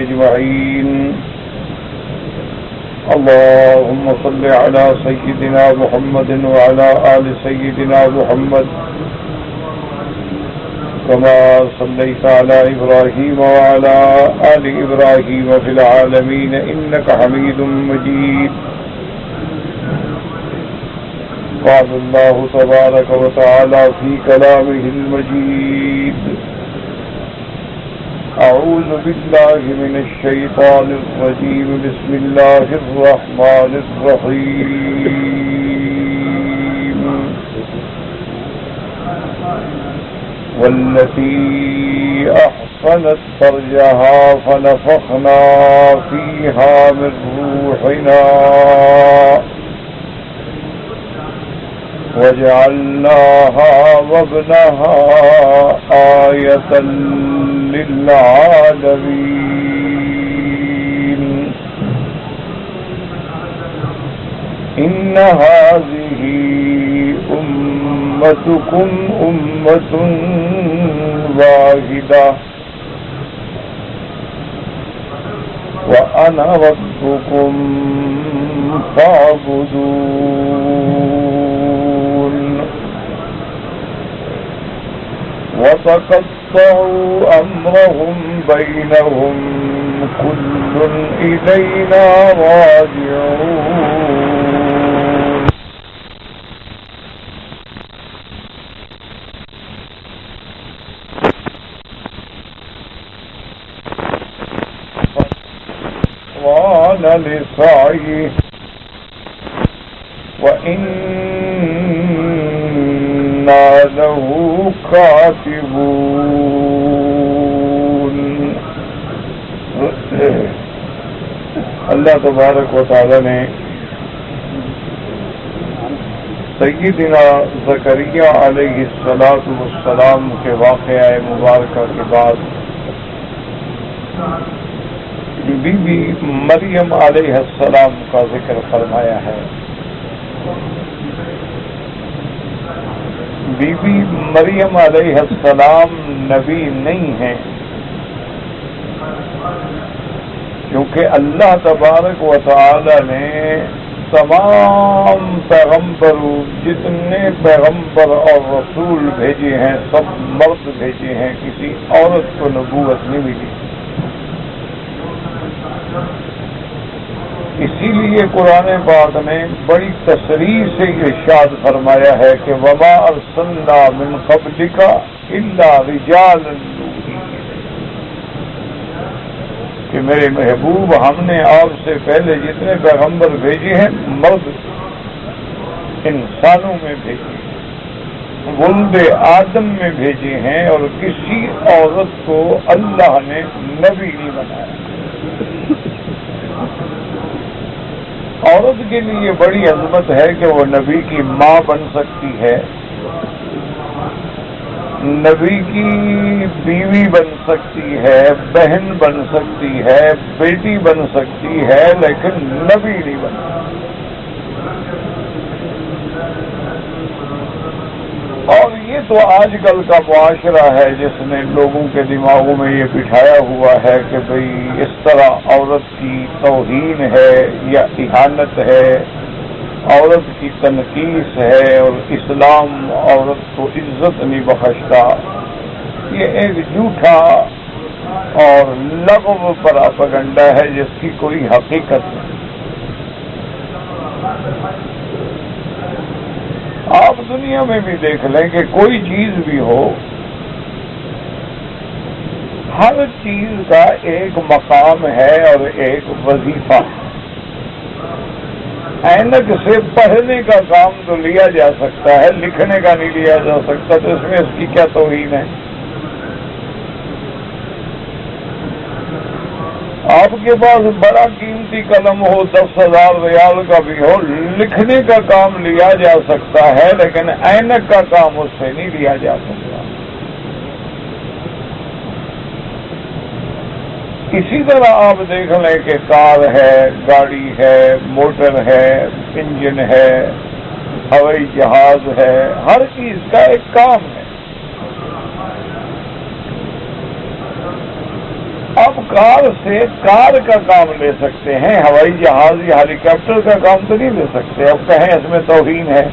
أجمعين. اللهم صل على سيدنا محمد وعلى آل سيدنا محمد كما صليت على إبراهيم وعلى آل إبراهيم في العالمين إنك حميد مجيد. قال الله تبارك وتعالى في كلامه المجيد: أعوذ بالله من الشيطان الرجيم. بسم الله الرحمن الرحيم. والتي أحصنت فرجها فنفخنا فيها من روحنا وجعلناها وابنها آية للعالمين. إن هذه أمتكم أمة واحدة وأنا ربكم فاعبدون. وتقطعوا أمرهم بينهم كل إلينا راجعون. لسعيه وإنا له كاتبون. اللہ تبارک و تعالی نے سیدنا زکریا علیہ السلام کے واقعہ مبارکہ کے بعد بی بی مریم علیہ السلام کا ذکر فرمایا ہے. بی بی مریم علیہ السلام نبی نہیں ہیں، کیونکہ اللہ تبارک و تعالی نے تمام پیغمبروں، جتنے پیغمبر اور رسول بھیجے ہیں سب مرد بھیجے ہیں، کسی عورت کو نبوت نہیں ملی. اسی لیے قرآن پاک نے بڑی تصریح سے ارشاد فرمایا ہے کہ وما ارسلنا من قبلک الا رجالا نوحی، کہ میرے محبوب ہم نے آپ سے پہلے جتنے پیغمبر بھیجے ہیں مرد انسانوں میں بھیجے ہیں، ولد آدم میں بھیجے ہیں، اور کسی عورت کو اللہ نے نبی نہیں بنایا. عورت کے لیے بڑی عظمت ہے کہ وہ نبی کی ماں بن سکتی ہے، نبی کی بیوی بن سکتی ہے، بہن بن سکتی ہے، بیٹی بن سکتی ہے، لیکن نبی نہیں بن سکتی. اور یہ تو آج کل کا معاشرہ ہے جس نے لوگوں کے دماغوں میں یہ بٹھایا ہوا ہے کہ بھئی اس طرح عورت کی توہین ہے یا اہانت ہے، عورت کی تنقیص ہے، اور اسلام عورت کو عزت نہیں بخشتا. یہ ایک جھوٹا اور لغو پراپیگنڈا ہے جس کی کوئی حقیقت نہیں. آپ دنیا میں بھی دیکھ لیں کہ کوئی چیز بھی ہو، ہر چیز کا ایک مقام ہے اور ایک وظیفہ. اینک سے پڑھنے کا کام تو لیا جا سکتا ہے، لکھنے کا نہیں لیا جا سکتا، تو اس میں اس کی کیا توہین ہے؟ آپ کے پاس بڑا قیمتی قلم ہو، 10,000 ریال کا بھی ہو، لکھنے کا کام لیا جا سکتا ہے، لیکن اینک کا کام اس سے نہیں لیا جا سکتا. اسی طرح آپ دیکھ لیں کہ کار ہے، گاڑی ہے، موٹر ہے، انجن ہے، ہوائی جہاز ہے، ہر چیز کا ایک کام ہے. اب آپ کار سے کار کا کام لے سکتے ہیں، ہوائی جہاز یا ہیلی کاپٹر کا کام تو نہیں لے سکتے. اب کہیں اس میں توہین ہے،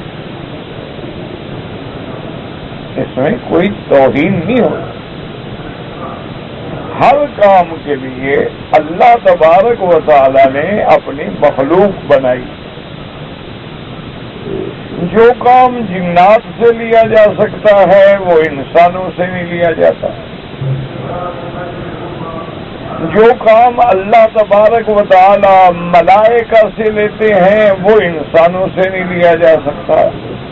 اس میں کوئی توہین نہیں ہو. ہر کام کے لیے اللہ تبارک و تعالی نے اپنی مخلوق بنائی. جو کام جنات سے لیا جا سکتا ہے وہ انسانوں سے نہیں لیا جاتا. جو کام اللہ تبارک و تعالی ملائکہ سے لیتے ہیں وہ انسانوں سے نہیں لیا جا سکتا.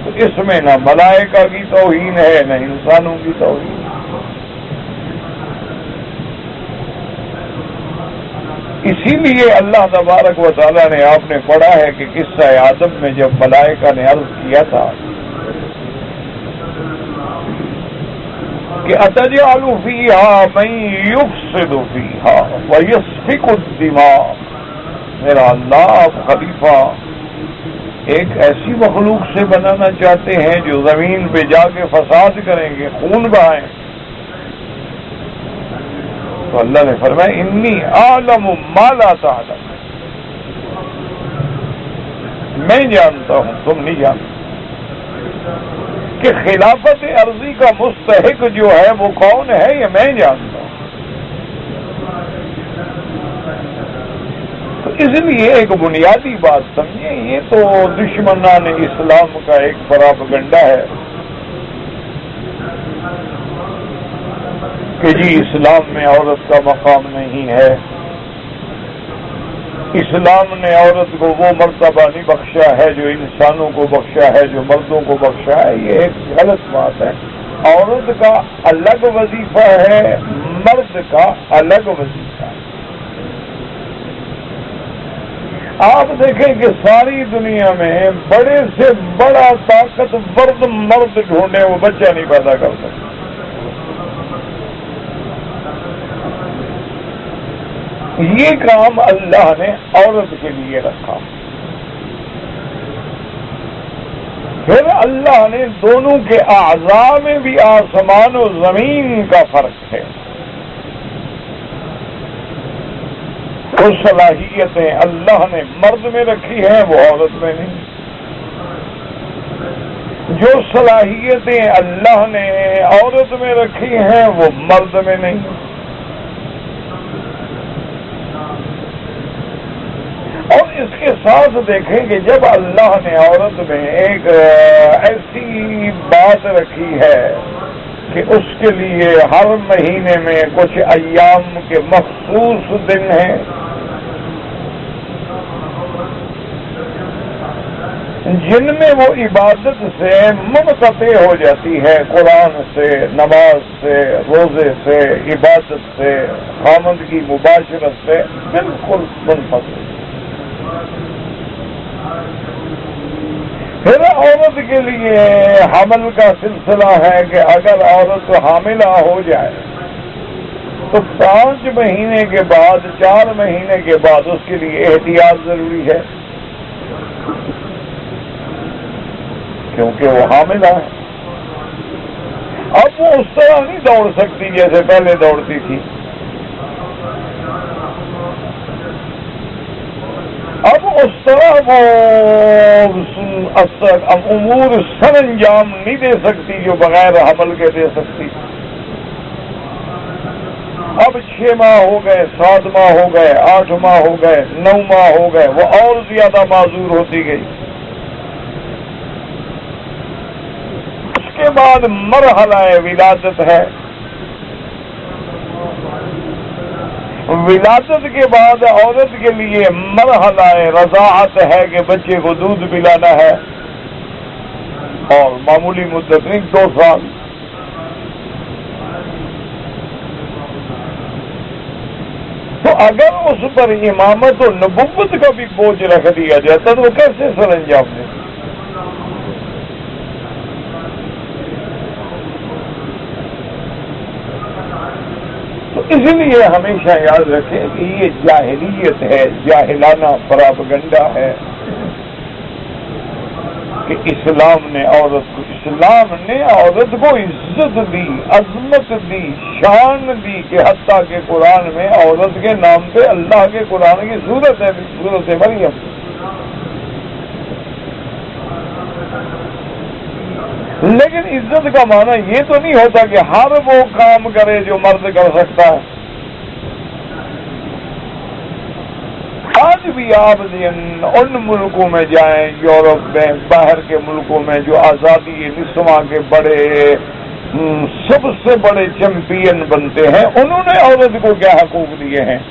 تو اس میں نہ ملائکہ کی توہین ہے نہ انسانوں کی توہین. اسی لیے اللہ تبارک و تعالیٰ نے آپ نے پڑھا ہے کہ قصہ آدم میں جب ملائکہ نے عرض کیا تھا کہ اتجعل فیہا من یفسد فیہا ویسفک الدماء، میرا اللہ آپ خلیفہ ایک ایسی مخلوق سے بنانا چاہتے ہیں جو زمین پہ جا کے فساد کریں گے، خون بہائیں. تو اللہ نے فرمایا انی اعلم ما لا تعلم، میں جانتا ہوں تم نہیں جانتے کہ خلافت عرضی کا مستحق جو ہے وہ کون ہے، یہ میں جانتا ہوں. تو اس لیے ایک بنیادی بات سمجھیں، یہ تو دشمنان اسلام کا ایک پراپگنڈا ہے کہ جی اسلام میں عورت کا مقام نہیں ہے، اسلام نے عورت کو وہ مرتبہ نہیں بخشا ہے جو انسانوں کو بخشا ہے، جو مردوں کو بخشا ہے. یہ ایک غلط بات ہے. عورت کا الگ وظیفہ ہے، مرد کا الگ وظیفہ ہے. آپ دیکھیں کہ ساری دنیا میں بڑے سے بڑا طاقتور مرد ڈھونڈے وہ بچہ نہیں پیدا کر سکتے. یہ کام اللہ نے عورت کے لیے رکھا. پھر اللہ نے دونوں کے اعضاء میں بھی آسمان و زمین کا فرق ہے. وہ صلاحیتیں اللہ نے مرد میں رکھی ہیں وہ عورت میں نہیں. جو صلاحیتیں اللہ نے عورت میں رکھی ہیں وہ مرد میں نہیں. اور اس کے ساتھ دیکھیں کہ جب اللہ نے عورت میں ایک ایسی بات رکھی ہے کہ اس کے لیے ہر مہینے میں کچھ ایام کے مخصوص دن ہیں جن میں وہ عبادت سے منقطع ہو جاتی ہے، قرآن سے، نماز سے، روزے سے، عبادت سے، خامند کی مباشرت سے بالکل منفصل. پھر عورت کے لیے حمل کا سلسلہ ہے کہ اگر عورت حاملہ ہو جائے تو 5 مہینے کے بعد 4 مہینے کے بعد اس کے لیے احتیاط ضروری ہے کیونکہ وہ حاملہ ہے. اب وہ اس طرح نہیں دوڑ سکتی جیسے پہلے دوڑتی تھی. اب اس طرح وہ امور سر انجام نہیں دے سکتی جو بغیر حمل کے دے سکتی. اب 6 ماہ ہو گئے، 7 ماہ ہو گئے، 8 ماہ ہو گئے، 9 ماہ ہو گئے، وہ اور زیادہ معذور ہوتی گئی. اس کے بعد مرحلہ ولادت ہے. ولادت کے بعد عورت کے لیے مرحلہ رضاعت ہے کہ بچے کو دودھ پلانا ہے، اور معمولی مدت نہیں 2 سال. تو اگر اس پر امامت و نبوت کا بھی بوجھ رکھ دیا جاتا تو وہ کیسے سر انجام دے؟ تو اس لیے ہمیشہ یاد رکھیں کہ یہ جاہلیت ہے، جاہلانہ پراپگنڈا ہے کہ اسلام نے عورت کو عزت دی، عظمت دی، شان دی، کہ حتیٰ کہ قرآن میں عورت کے نام پہ اللہ کے قرآن کی صورت ہے، صورت مریم۔ لیکن عزت کا معنی یہ تو نہیں ہوتا کہ ہر وہ کام کرے جو مرد کر سکتا ہے۔ آج بھی آپ ان ملکوں میں جائیں، یورپ میں، باہر کے ملکوں میں، جو آزادی نسواں کے بڑے سب سے بڑے چیمپئن بنتے ہیں، انہوں نے عورت کو کیا حقوق دیے ہیں؟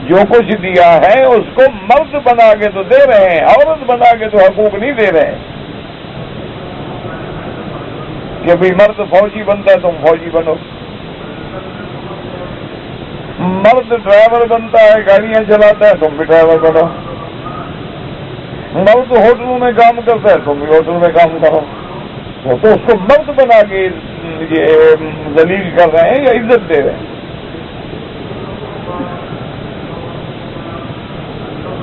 جو کچھ دیا ہے اس کو مرد بنا کے تو دے رہے ہیں، عورت بنا کے تو حقوق نہیں دے رہے ہیں کہ بھئی مرد فوجی بنتا ہے تم فوجی بنو، مرد ڈرائیور بنتا ہے گاڑیاں چلاتا ہے تم بھی ڈرائیور بنو، مرد ہوٹلوں میں کام کرتا ہے تم بھی ہوٹل میں کام کرو۔ وہ تو اس کو مرد بنا کے یہ ذلیل کر رہے ہیں یا عزت دے رہے ہیں؟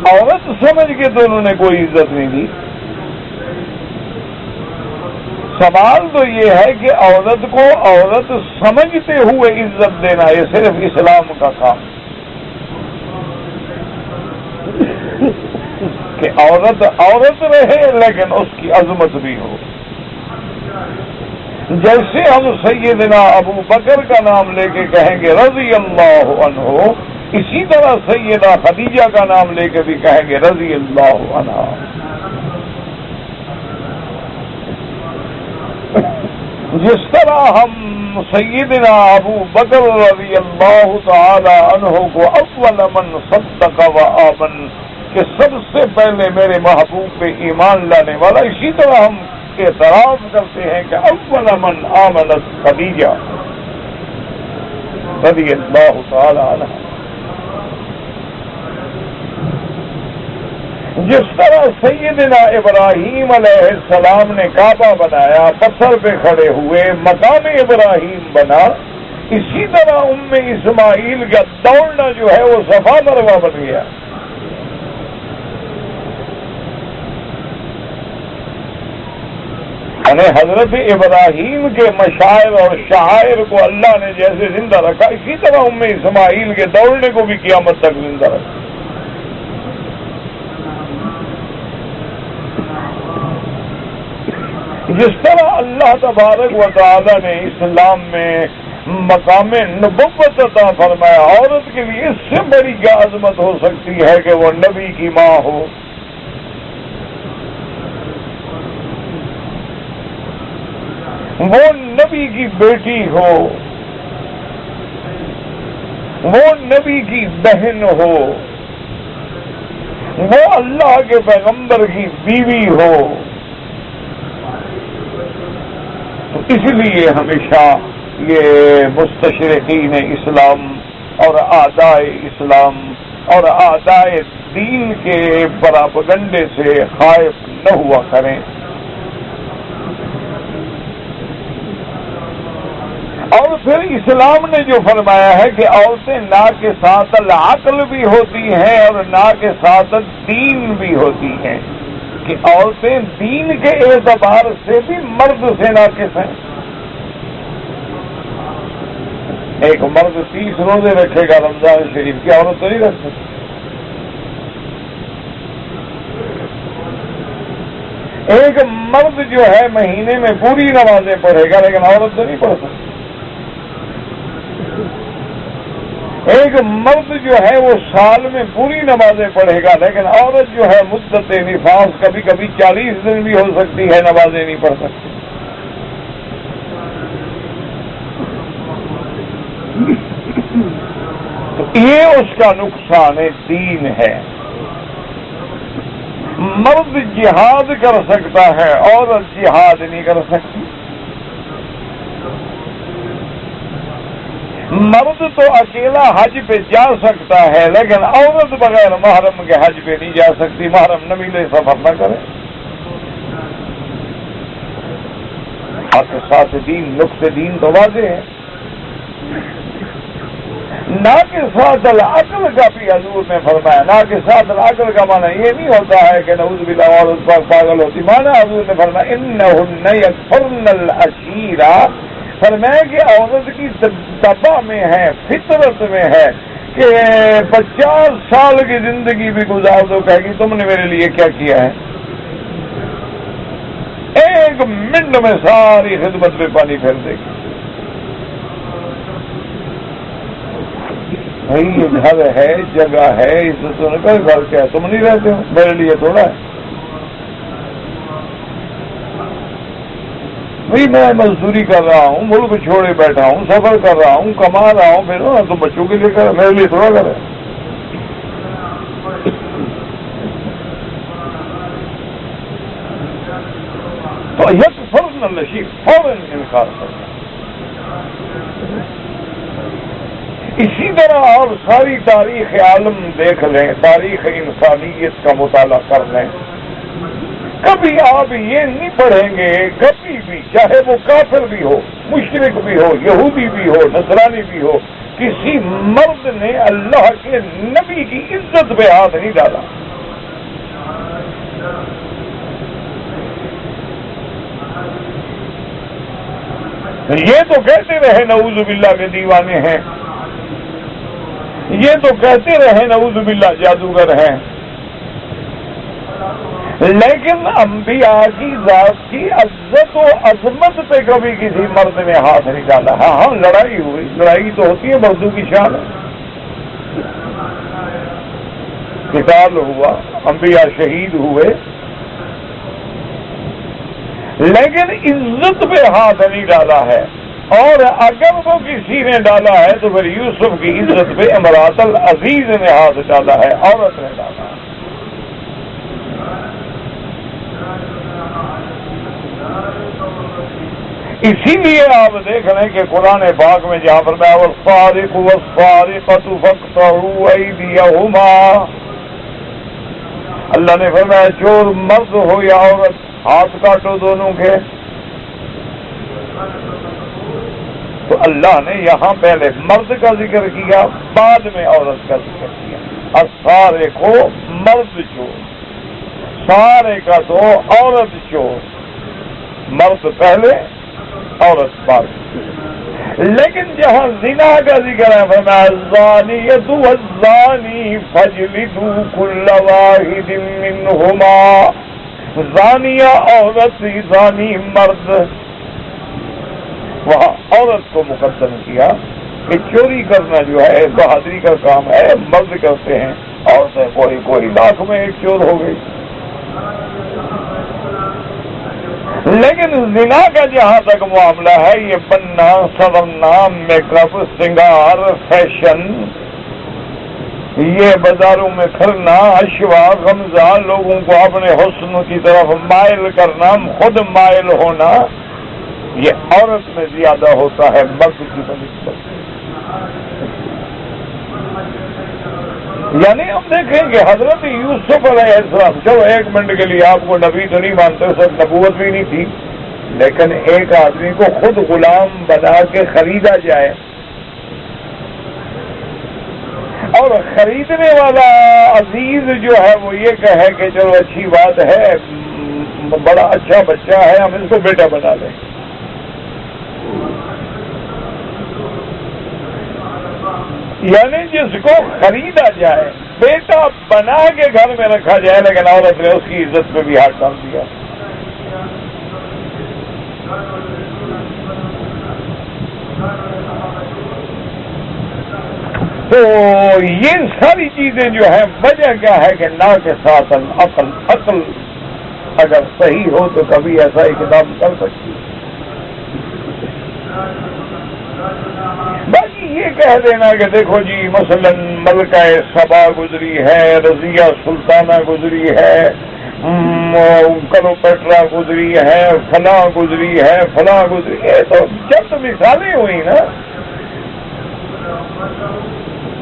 عورت سمجھ کے تو انہوں نے کوئی عزت نہیں دی۔ سوال تو یہ ہے کہ عورت کو عورت سمجھتے ہوئے عزت دینا، یہ صرف اسلام کا کام کہ عورت رہے لیکن اس کی عظمت بھی ہو۔ جیسے ہم سیدنا ابو بکر کا نام لے کے کہیں گے رضی اللہ عنہ، اسی طرح سیدہ خدیجہ کا نام لے کے بھی کہیں گے رضی اللہ عنہا۔ جس طرح ہم سیدنا ابو بکر رضی اللہ تعالی عنہ کو اول من صدق و آمن، کہ سب سے پہلے میرے محبوب پہ ایمان لانے والا، اسی طرح ہم اعتراف کرتے ہیں کہ اول من آمنت خدیجہ رضی اللہ تعالی عنہ۔ جس طرح سیدنا ابراہیم علیہ السلام نے کعبہ بنایا، پتھر پہ کھڑے ہوئے، مقام ابراہیم بنا، اسی طرح اسماعیل کا دوڑنا جو ہے وہ صفا مروہ بن گیا۔ یعنی حضرت ابراہیم کے مشاعر اور شعائر کو اللہ نے جیسے زندہ رکھا، اسی طرح اسماعیل کے دوڑنے کو بھی قیامت تک زندہ رکھا۔ جس طرح اللہ تبارک و تعالی نے اسلام میں مقام نبوت عطا فرمایا، عورت کے لیے اس سے بڑی کیا عظمت ہو سکتی ہے کہ وہ نبی کی ماں ہو، وہ نبی کی بیٹی ہو، وہ نبی کی بہن ہو، وہ اللہ کے پیغمبر کی بیوی ہو۔ تو اس لیے ہمیشہ یہ مستشرقین اسلام اور اعدائے اسلام اور اعدائے دین کے پراپگنڈے سے خائف نہ ہوا کریں۔ اور پھر اسلام نے جو فرمایا ہے کہ عورتیں نا کے ساتھ العقل بھی ہوتی ہیں اور نا کے ساتھ دین بھی ہوتی ہیں، کہ عورتیں دین کے اعتبار سے بھی مرد سے ناقص ہیں۔ ایک مرد 30 روزے رکھے گا رمضان شریف کی، عورت تو نہیں رکھ سکتی۔ ایک مرد جو ہے مہینے میں پوری نمازیں پڑھے گا لیکن عورت تو نہیں پڑھ سکتی۔ ایک مرد جو ہے وہ سال میں پوری نمازیں پڑھے گا لیکن عورت جو ہے مدت نفاس کبھی کبھی 40 دن بھی ہو سکتی ہے، نمازیں نہیں پڑھ سکتی۔ تو یہ اس کا نقصان دین ہے۔ مرد جہاد کر سکتا ہے، عورت جہاد نہیں کر سکتی۔ مرد تو اکیلا حج پہ جا سکتا ہے لیکن عورت بغیر محرم کے حج پہ نہیں جا سکتی، محرم نہ ملے سفر نہ کرے۔ آپ کے ساتھ دین نقص دین تو واضح ہے۔ ناقصات العقل کا بھی حضور نے فرمایا. ناقصات العقل کا معنی یہ نہیں ہوتا ہے کہ نعوذ باللہ اور اس پر پاگل ہوتی. معنی حضور نے فرمایا انہن یکفرن العشیرہ، فرمایا کہ عورت کی طبع میں ہے، فطرت میں ہے کہ 50 سال کی زندگی بھی گزار دو، کہے گی تم نے میرے لیے کیا کیا ہے. ایک منٹ میں ساری خدمت پہ پانی پھیر دے گی. بھائی یہ گھر ہے، جگہ ہے، اس سے تو نکل گھر کیا ہے، تم نہیں رہتے ہو، میرے لیے تھوڑا ہے. بھائی میں مزدوری کر رہا ہوں، ملک چھوڑے بیٹھا ہوں، سفر کر رہا ہوں، کما رہا ہوں، پھر تو بچوں کے لیے کر، میرے لیے تھوڑا کر ہے. تو یکفرن العشیر، فوراً انکار کرنا. اسی طرح اور ساری تاریخ عالم دیکھ لیں، تاریخ انسانیت کا مطالعہ کر لیں، کبھی آپ یہ نہیں پڑھیں گے کبھی بھی، چاہے وہ کافر بھی ہو، مشرک بھی ہو، یہودی بھی ہو، نصرانی بھی ہو، کسی مرد نے اللہ کے نبی کی عزت پہ ہاتھ نہیں ڈالا. یہ تو کہتے رہے نعوذ باللہ کے دیوانے ہیں، یہ تو کہتے رہے نعوذ باللہ جادوگر ہیں، لیکن انبیاء کی ذات کی عزت و عظمت پہ کبھی کسی مرد نے ہاتھ نہیں ڈالا. ہاں لڑائی ہوئی، لڑائی تو ہوتی ہے، مردوں کی شان ہے. قتال ہوا، انبیاء شہید ہوئے، لیکن عزت پہ ہاتھ نہیں ڈالا ہے. اور اگر وہ کسی نے ڈالا ہے تو پھر یوسف کی عزت پہ امرات العزیز نے ہاتھ ڈالا ہے، عورت نے ڈالا ہے. اسی لیے آپ دیکھ لیں کہ قرآن پاک میں جہاں پر میں والسارق والسارقۃ فاقطعوا ایدیہما، اللہ نے فرمایا چور مرد ہو یا عورت ہاتھ کاٹو دونوں کے. تو اللہ نے یہاں پہلے مرد کا ذکر کیا، بعد میں عورت کا ذکر کیا. السارق کو مرد چور، سارقۃ تو عورت چور، مرد پہلے عورت بعد. لیکن جہاں زنا کا ذکر ہے فرمایا الزانیۃ والزانی فاجلدوا کل واحد منہما، زانیہ عورت، زانی مرد. وہاں عورت کو مقدم کیا کہ چوری کرنا جو ہے بہادری کا کام ہے، مرد کرتے ہیں، عورتیں کوئی لاکھ میں ایک چور ہو گئی. لیکن زنا کا جہاں تک معاملہ ہے، یہ بننا، سورنا، میک اپ، سنگار، فیشن، یہ بازاروں میں پھرنا، اشوا غمزہ، لوگوں کو اپنے حسن کی طرف مائل کرنا، خود مائل ہونا، یہ عورت میں زیادہ ہوتا ہے مرد کی بنسبت. یعنی ہم دیکھیں کہ حضرت یوسف علیہ السلام، چلو ایک منٹ کے لیے آپ کو نبی تو نہیں مانتے، سب نبوت بھی نہیں تھی، لیکن ایک آدمی کو خود غلام بنا کے خریدا جائے اور خریدنے والا عزیز جو ہے وہ یہ کہے کہ چلو اچھی بات ہے، بڑا اچھا بچہ ہے، ہم اس کو بیٹا بنا لیں. یعنی جس کو خریدا جائے، بیٹا بنا کے گھر میں رکھا جائے، لیکن عورت نے اس کی عزت پہ بھی ہاتھ ڈال دیا. تو یہ ساری چیزیں جو ہیں وجہ کیا ہے کہ نہ کے ساتھ عقل اگر صحیح ہو تو کبھی ایسا اقدام کر سکتی. باقی یہ کہہ دینا کہ دیکھو جی مثلا ملکہ سبا گزری ہے، رضیہ سلطانہ گزری ہے، کلوپیٹرا گزری ہے، فلاں گزری ہے، فلاں گزری ہے، تو چند مثالیں ہوئی نا.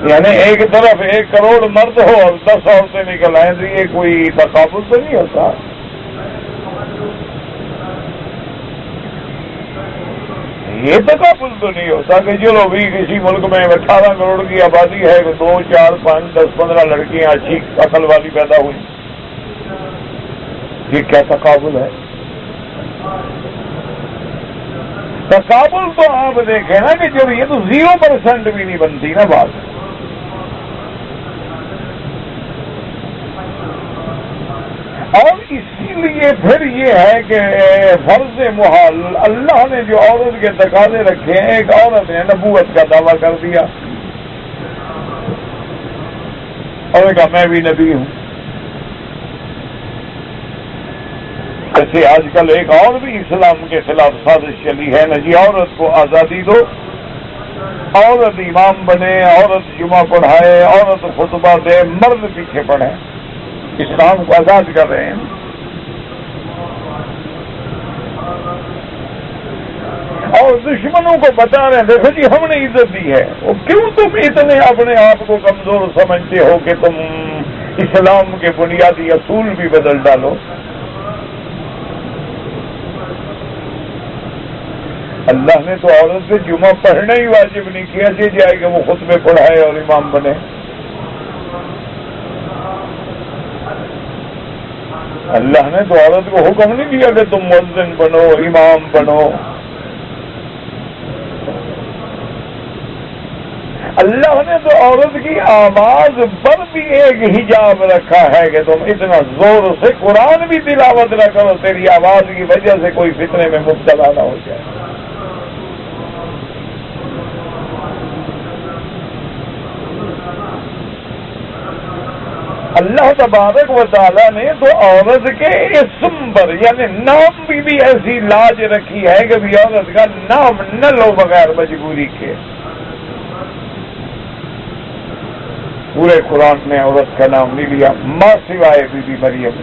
یعنی ایک طرف 1 کروڑ مرد ہو اور 10 عورتیں نکل آئیں تو یہ کوئی تقابل تو نہیں ہوتا. یہ تقابل تو نہیں ہوتا کہ چلو بھی کسی ملک میں 18 کروڑ کی آبادی ہے کہ 2 4 5 10 15 لڑکیاں اچھی عقل والی پیدا ہوئی. یہ کیا تقابل ہے؟ تقابل تو آپ دیکھیں نا کہ جب یہ تو 0% بھی نہیں بنتی نا بات. اور اسی لیے پھر یہ ہے کہ فرض محال اللہ نے جو عورت کے تقاضے رکھے ہیں، ایک عورت نے نبوت کا دعویٰ کر دیا اور کہا میں بھی نبی ہوں. جیسے آج کل ایک اور بھی اسلام کے خلاف سازش چلی ہے نا جی، عورت کو آزادی دو، عورت امام بنے، عورت جمعہ پڑھائے، عورت خطبہ دے، مرد پیچھے پڑھیں. اسلام کو آزاد کر رہے ہیں. اور دشمنوں کو بتا رہے ہیں دیکھو جی ہم نے عزت دی ہے. وہ کیوں تم اتنے اپنے آپ کو کمزور سمجھتے ہو کہ تم اسلام کے بنیادی اصول بھی بدل ڈالو؟ اللہ نے تو عورت سے جمعہ پڑھنا ہی واجب نہیں کیا کہ جائے کہ وہ خطبے پڑھائے اور امام بنے. اللہ نے تو عورت کو حکم نہیں دیا کہ تم مؤذن بنو، امام بنو. اللہ نے تو عورت کی آواز پر بھی ایک حجاب رکھا ہے کہ تم اتنا زور سے قرآن بھی تلاوت نہ کرو، تیری آواز کی وجہ سے کوئی فتنے میں مبتلا نہ ہو جائے. اللہ تبارک و تعالیٰ نے تو عورت کے اسم پر یعنی نام بھی ایسی لاج رکھی ہے کہ بھی عورت کا نام نہ لو بغیر مجبوری کے. پورے قرآن نے عورت کا نام نہیں لیا ماں سوائے بی بی مریم.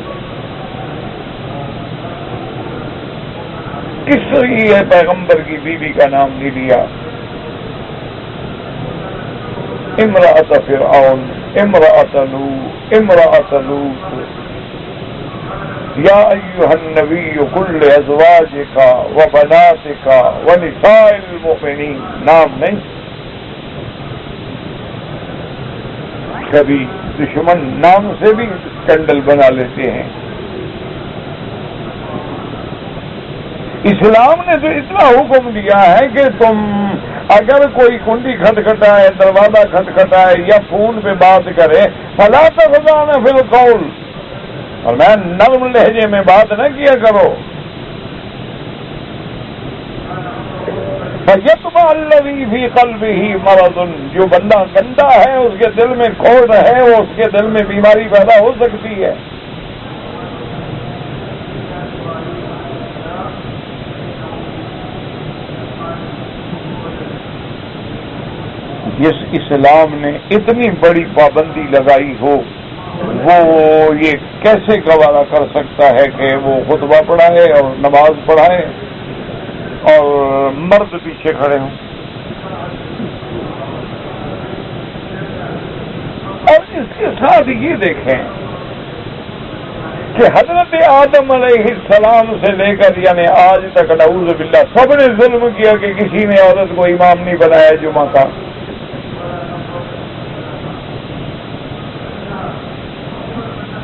کسی پیغمبر کی بیوی کا نام نہیں لیا. امرأۃ فرعون، امرأۃ لوط، امرأۃ لوط، یا ایھا النبی قل لازواجک وبناتک ونساء المؤمنین. نام نہیں. کبھی دشمن نام سے بھی اسکینڈل بنا لیتے ہیں. اسلام نے تو اتنا حکم دیا ہے کہ تم اگر کوئی کنڈی کھٹکھٹائے، دروازہ کھٹکھٹائے یا فون پہ بات کرے فلا تخضعن فی القول، اور میں نرم لہجے میں بات نہ کیا کرو. فَيَطْمَعَ الَّذِي فِي قَلْبِهِ مَرَضٌ، جو بندہ گندا ہے اس کے دل میں کوڑ ہے، وہ اس کے دل میں بیماری پیدا ہو سکتی ہے. جس اسلام نے اتنی بڑی پابندی لگائی ہو وہ یہ کیسے گوارا کر سکتا ہے کہ وہ خطبہ پڑھائے اور نماز پڑھائے اور مرد پیچھے کھڑے ہوں؟ اور اس کے ساتھ یہ دیکھیں کہ حضرت آدم علیہ السلام سے لے کر یعنی آج تک نعوذ باللہ سب نے ظلم کیا کہ کسی نے عورت کو امام نہیں بنایا جمعہ کا.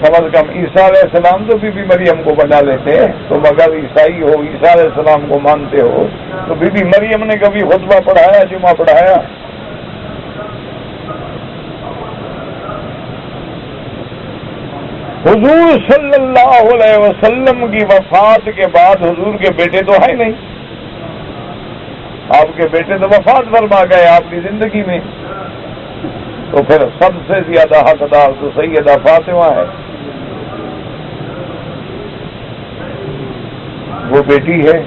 کم از کم عیسیٰ علیہ السلام تو بی بی مریم کو بنا لیتے. تم اگر عیسائی ہو، عیسیٰ علیہ السلام کو مانتے ہو، تو بی بی مریم نے کبھی خطبہ پڑھایا، جمعہ پڑھایا؟ حضور صلی اللہ علیہ وسلم کی وفات کے بعد حضور کے بیٹے تو ہے نہیں. آپ کے بیٹے تو وفات فرما گئے آپ کی زندگی میں. تو پھر سب سے زیادہ حقدار تو سیدہ فاطمہ ہے. وہ بیٹی ہے،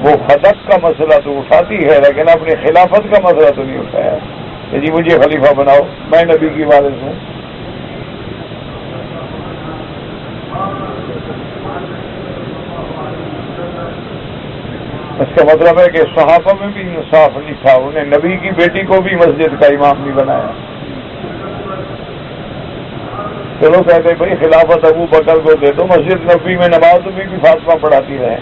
وہ خدق کا مسئلہ تو اٹھاتی ہے لیکن اپنی خلافت کا مسئلہ تو نہیں اٹھایا کہ جی مجھے خلیفہ بناؤ، میں نبی کی وارث ہوں. اس کا مطلب ہے کہ صحابہ میں بھی انصاف نہیں تھا، انہیں نبی کی بیٹی کو بھی مسجد کا امام نہیں بنایا. چلو کہتے بھائی خلافت ابو بکر کو دے دو، مسجد نبی میں نماز بھی فاطمہ پڑھاتی رہے.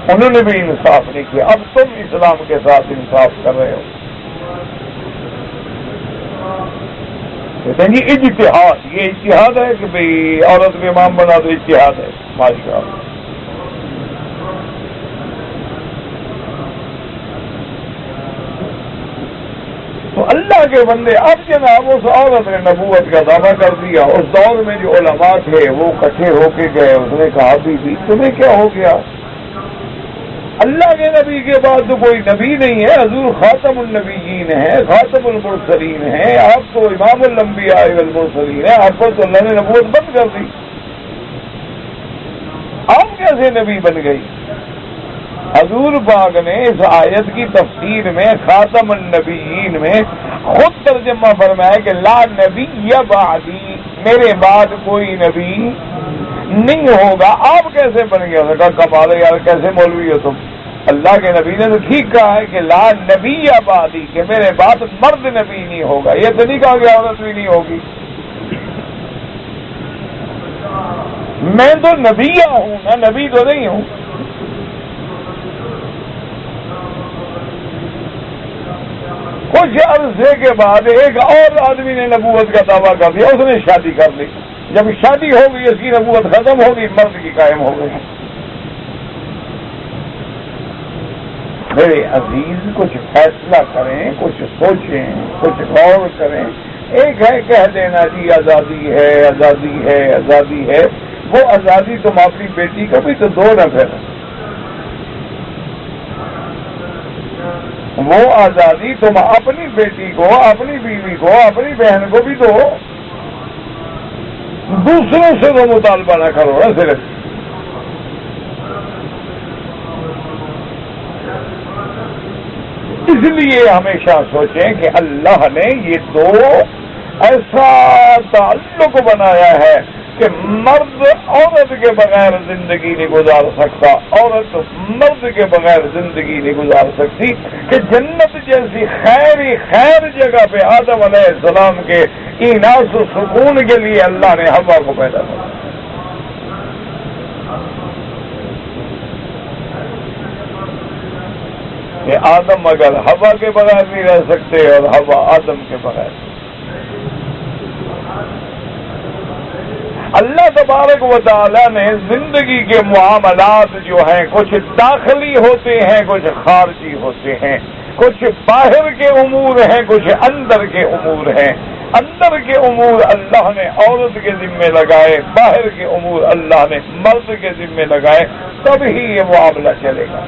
انہوں نے بھی انصاف نہیں کیا. اب تم اسلام کے ساتھ انصاف کر رہے ہو. کہتے ہیں جی اجتہاد، یہ اجتہاد ہے کہ بھئی عورت کو امام بنا دو، اجتہاد ہے. ماشاء اللہ. تو اللہ کے بندے، اب جناب اس عورت نے نبوت کا دعویٰ کر دیا. اس دور میں جو علماء تھے وہ اکٹھے ہو کے گئے. اس نے کہا بی تمہیں کیا ہو گیا؟ اللہ کے نبی کے بعد تو کوئی نبی نہیں ہے. حضور خاتم النبیین ہیں، خاتم المرسلین ہیں. آپ تو امام الانبیاء والمرسلین ہیں. آپ کو تو اللہ نے نبوت بند کر دی. آپ کیسے نبی بن گئی؟ حضور پاک نے اس آیت کی تفسیر میں خاتم النبیین میں خود ترجمہ فرمایا کہ لا نبی بعدی، میرے بعد کوئی نبی نہیں ہوگا. آپ کیسے بن گئے؟ انہوں نے کہا کمال ہے یار، کیسے مولوی ہو تم؟ اللہ کے نبی نے تو ٹھیک کہا ہے کہ لا نبی بعدی، کہ میرے بعد مرد نبی نہیں ہوگا. یہ تو نہیں کہا کہ عورت بھی نہیں ہوگی. میں تو نبیہ ہوں نا، نبی تو نہیں ہوں. کچھ عرصے کے بعد ایک اور آدمی نے نبوت کا دعویٰ کر دیا. اس نے شادی کر لی. جب شادی ہو گئی اس کی نبوت ختم ہو گئی، مرد کی قائم ہو گئی. میرے عزیز کچھ فیصلہ کریں، کچھ سوچیں، کچھ غور کریں. ایک ہے کہہ دینا جی آزادی ہے، آزادی ہے، آزادی ہے. وہ آزادی تم اپنی بیٹی کا بھی تو دو نہ پھر. وہ آزادی تم اپنی بیٹی کو، اپنی بیوی کو، اپنی بہن کو بھی دو. دوسروں سے تو مطالبہ نہ کرو نا صرف. اس لیے ہمیشہ سوچیں کہ اللہ نے یہ دو ایسا تعلق بنایا ہے کہ مرد عورت کے بغیر زندگی نہیں گزار سکتا، عورت مرد کے بغیر زندگی نہیں گزار سکتی. کہ جنت جیسی خیر جگہ پہ آدم علیہ السلام کے ایناس و سکون کے لیے اللہ نے ہوا کو پیدا کیا. کہ آدم اگر ہوا کے بغیر نہیں رہ سکتے اور ہوا آدم کے بغیر. اللہ تبارک و تعالی نے زندگی کے معاملات جو ہیں کچھ داخلی ہوتے ہیں، کچھ خارجی ہوتے ہیں. کچھ باہر کے امور ہیں، کچھ اندر کے امور ہیں. اندر کے امور اللہ نے عورت کے ذمے لگائے، باہر کے امور اللہ نے مرد کے ذمے لگائے. تب ہی یہ معاملہ چلے گا.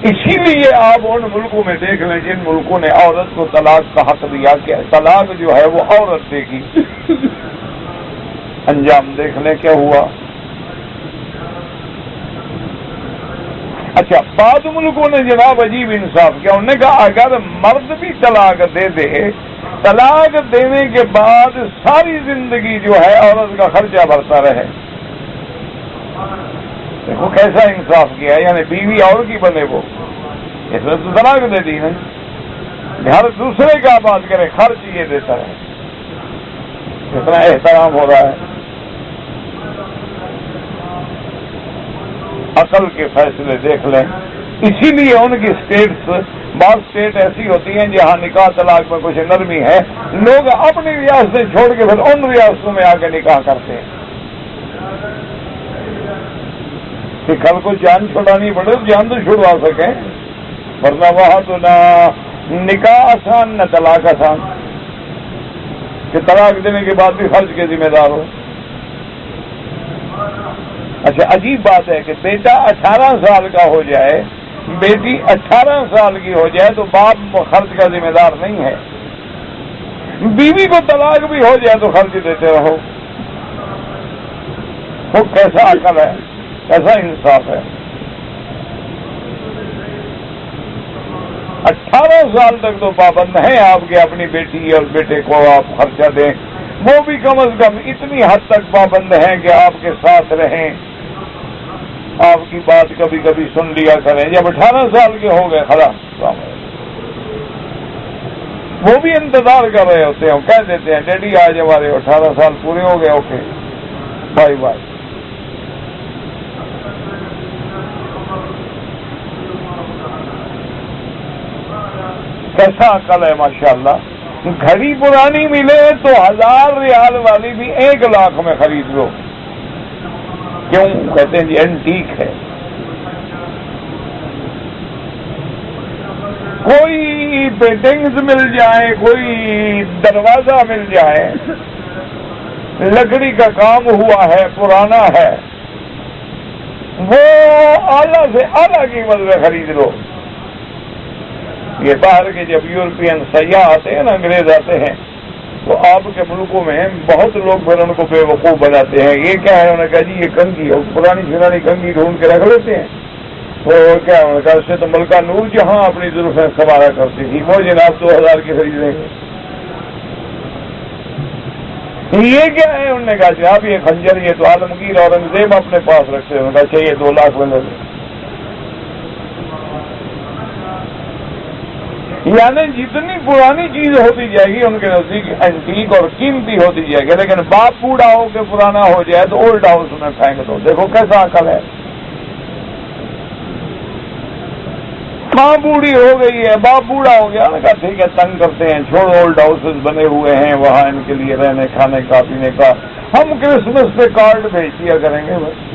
اسی لیے آپ ان ملکوں میں دیکھ لیں جن ملکوں نے عورت کو طلاق کا حق دیا کہ طلاق جو ہے وہ عورت دے گی. انجام دیکھ لیں کیا ہوا. اچھا، بعض ملکوں نے جناب عجیب انصاف کیا. انہوں نے کہا اگر مرد بھی طلاق دے دے، طلاق دینے کے بعد ساری زندگی جو ہے عورت کا خرچہ بھرتا رہے. دیکھو کیسا انصاف کیا ہے. یعنی بیوی اور کی بنے وہ، اس میں تو طلاق دے دی نا. ہر دوسرے کا بات کرے، خرچ یہ دیتا ہے. اتنا احترام ہو رہا ہے. عقل کے فیصلے دیکھ لیں. اسی لیے ان کی اسٹیٹس، بعض اسٹیٹ ایسی ہوتی ہیں جہاں نکاح طلاق میں کچھ نرمی ہے، لوگ اپنی ریاستیں چھوڑ کے پھر ان ریاستوں میں آ کے نکاح کرتے ہیں کہ کل کو جان چھڑانی پڑے تو جان تو چھڑوا سکیں. ورنہ وہاں تو نہ نکاح آسان نہ طلاق آسان، کہ طلاق دینے کے بعد بھی خرچ کے ذمہ دار ہو. اچھا، عجیب بات ہے کہ بیٹا 18 سال کا ہو جائے، بیٹی 18 سال کی ہو جائے تو باپ خرچ کا ذمہ دار نہیں ہے. بیوی کو طلاق بھی ہو جائے تو خرچ دیتے رہو. وہ کیسا عقل ہے، کیسا انصاف ہے. 18 سال تک تو پابند ہیں آپ کے اپنی بیٹی اور بیٹے کو آپ خرچہ دیں. وہ بھی کم از کم اتنی حد تک پابند ہیں کہ آپ کے ساتھ رہیں، آپ کی بات کبھی کبھی سن لیا کریں. جب 18 سال کے ہو گئے خلاص. وہ بھی انتظار کر رہے ہوتے ہیں. کہہ دیتے ہیں ڈیڈی آج ہمارے 18 سال پورے ہو گئے. Okay by by. کیسا عقل ہے ماشاءاللہ. گھڑی پرانی ملے تو 1000 ریال والی بھی 1 لاکھ میں خرید لو. کیوں؟ کہتے ہیں جی اینٹیک ہے. کوئی پیٹنگز مل جائے, کوئی دروازہ مل جائے, لکڑی کا کام ہوا ہے, پرانا ہے, وہ اعلیٰ سے اعلیٰ قیمت میں خرید لو. یہ باہر کے جب یورپین سیاح آتے ہیں نا, انگریز آتے ہیں, تو آپ کے ملکوں میں بہت لوگ پھر ان کو بے وقوف بناتے ہیں. یہ کیا ہے؟ انہوں نے کہا جی یہ کنگھی, اور پرانی شرانی کنگھی ڈھونڈ کے رکھ لیتے ہیں. تو کیا انہوں نے کہا اس سے تو ملکہ نور جہاں اپنی ضرورتیں سنبھالا کرتی تھی, وہ جناب 2000 کی خرید لیں گے. یہ کیا ہے؟ انہوں نے کہا جناب یہ خنجر, یہ تو عالمگیر اورنگزیب اپنے پاس رکھتے ہیں. انہوں نے کہا چاہیے 2 لاکھ میں لے لیں. یعنی جتنی پرانی چیز ہوتی جائے گی ان کے نزدیک اینٹیک اور قیمتی ہوتی جائے گی. لیکن باپ بوڑھا ہو کے پرانا ہو جائے تو اولڈ ہاؤس میں پھینک دو. دیکھو کیسا عقل ہے. ماں بوڑھی ہو گئی ہے, باپ بوڑھا ہو گیا, کہا ٹھیک ہے تنگ کرتے ہیں, چھوڑو, اولڈ ہاؤسز بنے ہوئے ہیں وہاں ان کے لیے رہنے کھانے کا پینے کا, ہم کرسمس پہ کارڈ بھیج دیا کریں گے. بس